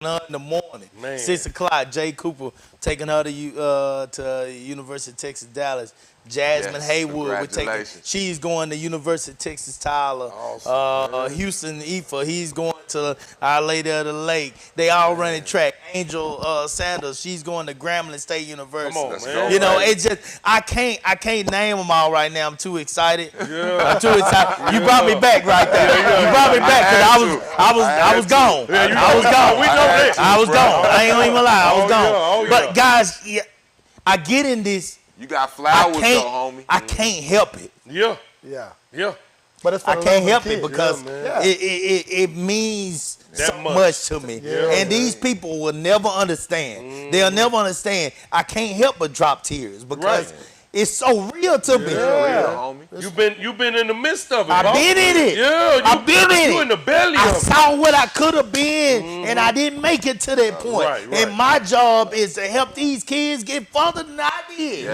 her in the morning. Man. 6 o'clock, Jay Cooper taking her to University of Texas, Dallas. Jasmine Yes, Haywood, congratulations. she's going to University of Texas, Tyler. Awesome, Houston Ifa, he's going to Our Lady of the Lake. They all running track. Angel Sanders, she's going to Grambling State University. Come on, Let's man. go. You know, Right. it's just I can't name them all right now. I'm too excited. Yeah. I'm too excited. You brought me back right there. You brought me back because I was gone. I was gone. We know that. I was gone. I ain't gonna even lie. I was Oh, gone. yeah. Oh, yeah. But guys, yeah, I get in this. You got I flowers though, can't. homie. I can't help it. Yeah. Yeah. Yeah. But it's for I the can't love help of the it kids. because man. it means That so much. much to me. Yeah, And these people will never understand. They'll never understand. I can't help but drop tears because Right. it's so real to me. Real, homie. You've been in the midst of it. I've boss. been in it. Yeah, I've been in you it. in the belly I of it. saw what I could have been, and I didn't make it to that point. right, right. And my job is to help these kids get further than I did.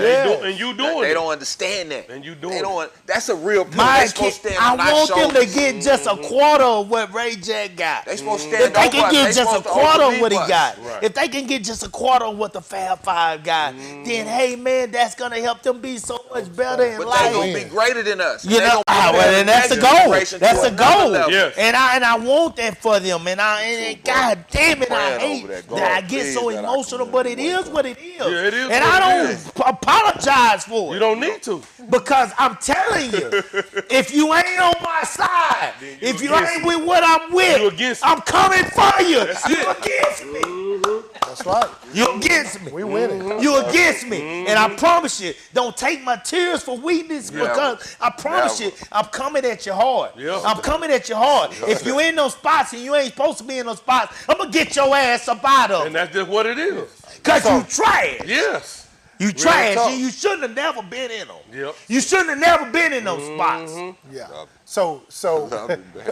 And you doing They it. don't understand that. And you doing They it. don't. That's a real pillar. My They supposed to kid, stand I on our want them to shoulders. get just a quarter of what Ray Jack got. They supposed to stand If they over can us. get They just a supposed to quarter of overleap what he us. got, Right. if they can get just a quarter of what the Fab Five got, then hey man, that's gonna help them be so much better in But life. they gonna be greater than us. You They know, gonna be well, the and that's the next goal. generation That's to the another goal. level. Yes. And I want that for them. And bro. God damn it, I Praying hate over that. that I God, get please so let our emotional. But it community is what it is. Yeah, it is And what I it don't is. apologize for it. You don't need to. Because I'm telling you, if you ain't on my side, if you against ain't with what I'm with, You against me. I'm coming for you. That's You it. against me. That's right. You against me. We winning. You against me. And I promise you, don't take my tears for weakness because I promise Never. you, I'm coming at you hard. Yeah. I'm coming at you hard. If you in those spots and you ain't supposed to be in those spots, I'm going to get your ass up out of And them. that's just what it is. Because you trash. Yes. You trash. talk. You shouldn't have never been in them. Yep. You shouldn't have never been in those spots. Yeah. So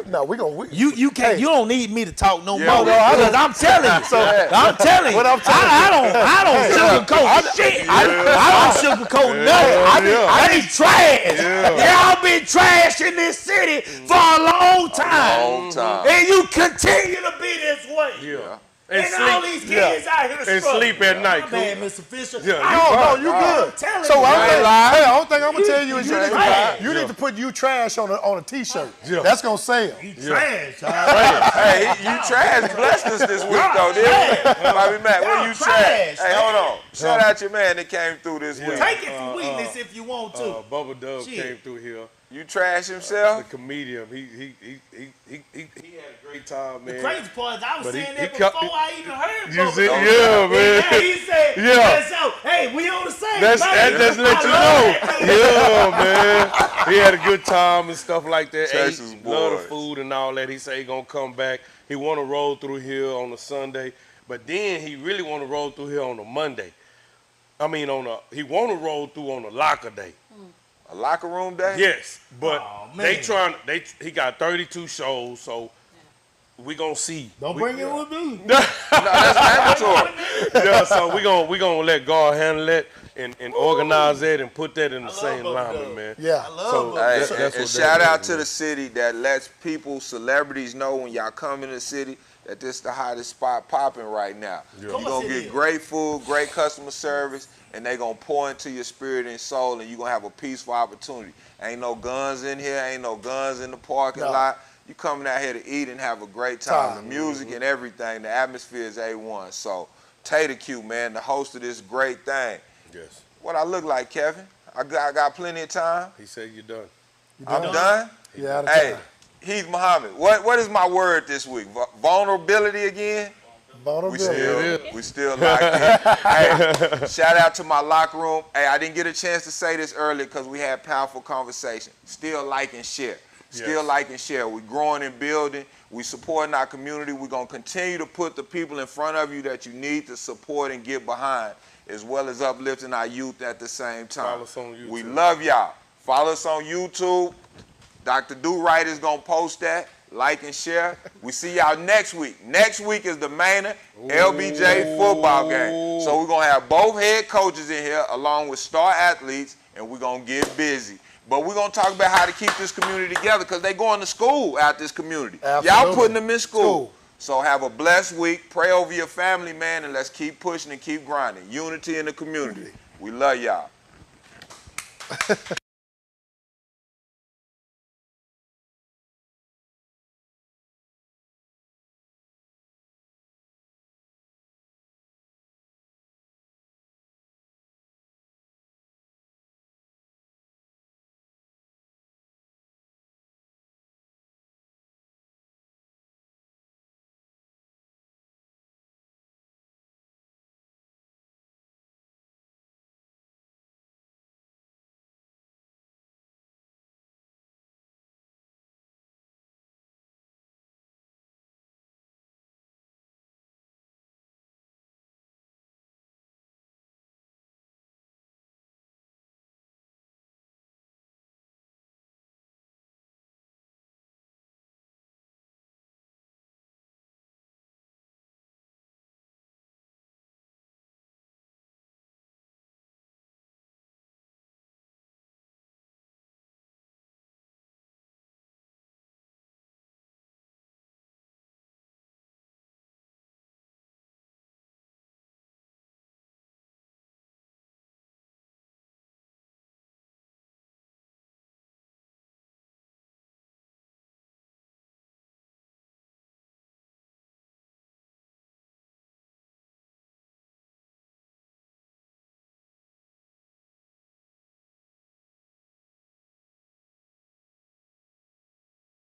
no, we gonna. You can't. Hey. You don't need me to talk no Yeah, more. no, I Because I'm telling you. I'm telling you. What I'm telling I don't sugarcoat shit. I don't sugarcoat nothing. I be trash. Y'all been trash in this city for a long time. Long time. And you continue to be this way. Yeah. And all these kids out here And struggling. sleep at night. My bad, Mr. Fisher. Yeah, No, you good. I'm telling So you. the only thing I'm gonna tell you is you trash. need to put "you trash" on a T-shirt. Yeah. That's gonna sell. You trash. Hey, you trash blessed us this week though, didn't you? Bobby Mac, when Y'all you trash, trash. Hey, hold on. Shout out your man that came through this week. Take it for weakness if you want to. Bubba Dub Shit. came through here. You trash The himself? comedian. He had a great time, man. The crazy part is I was But he- saying he that kept- before I even heard You Bubba see, Dub. yeah, And man. now he said, Yeah. so, hey, we on the same That's page. that just let I you love know. that. Yeah, man. He had a good time and stuff like that. Texas Ate, love the boys. food and all that. He said he gonna come back. He wanna roll through here on a Sunday, but then he really wanna roll through here on a Monday. I mean, he wanna roll through on a locker day. A locker room day? Yes, but Oh, they man. he got 32 shows, so we gonna see. Don't bring it with me. No, that's mandatory. Yeah, so we gonna let God handle that and organize that and put that in the same Bubba alignment, Dub. man. Yeah. So Hey, that's and what shout that out is, to man. the city that lets people, celebrities know when y'all come in the city that this the hottest spot popping right now. You're course gonna it get is. great food, great customer service, and they gonna pour into your spirit and soul, and you're gonna have a peaceful opportunity. Ain't no guns in here, ain't no guns in the parking No. lot. You coming out here to eat and have a great time. The music and everything, the atmosphere is A1. So Tater Q, man, the host of this great thing. Yes. What I look like, Kevin? I got plenty of time. He said you're done. I'm done. Yeah. Hey, Heath Muhammad, what is my word this week? Vulnerability again? Vulnerability. We still locked in. Hey, shout out to my locker room. Hey, I didn't get a chance to say this earlier because we had powerful conversation. Still like and share. Still Yes. like and share. We growing and building. We supporting our community. We're going to continue to put the people in front of you that you need to support and get behind, as well as uplifting our youth at the same time. Follow us on YouTube. We love y'all. Follow us on YouTube. Dr. Do Right is going to post that. Like and share. We see y'all next week. Next week is the Manor LBJ football game. So we're going to have both head coaches in here along with star athletes, and we're going to get busy. But we're going to talk about how to keep this community together because they going to school out this community. Y'all Absolutely. putting them in school. So have a blessed week. Pray over your family, man, and let's keep pushing and keep grinding. Unity in the community. We love y'all.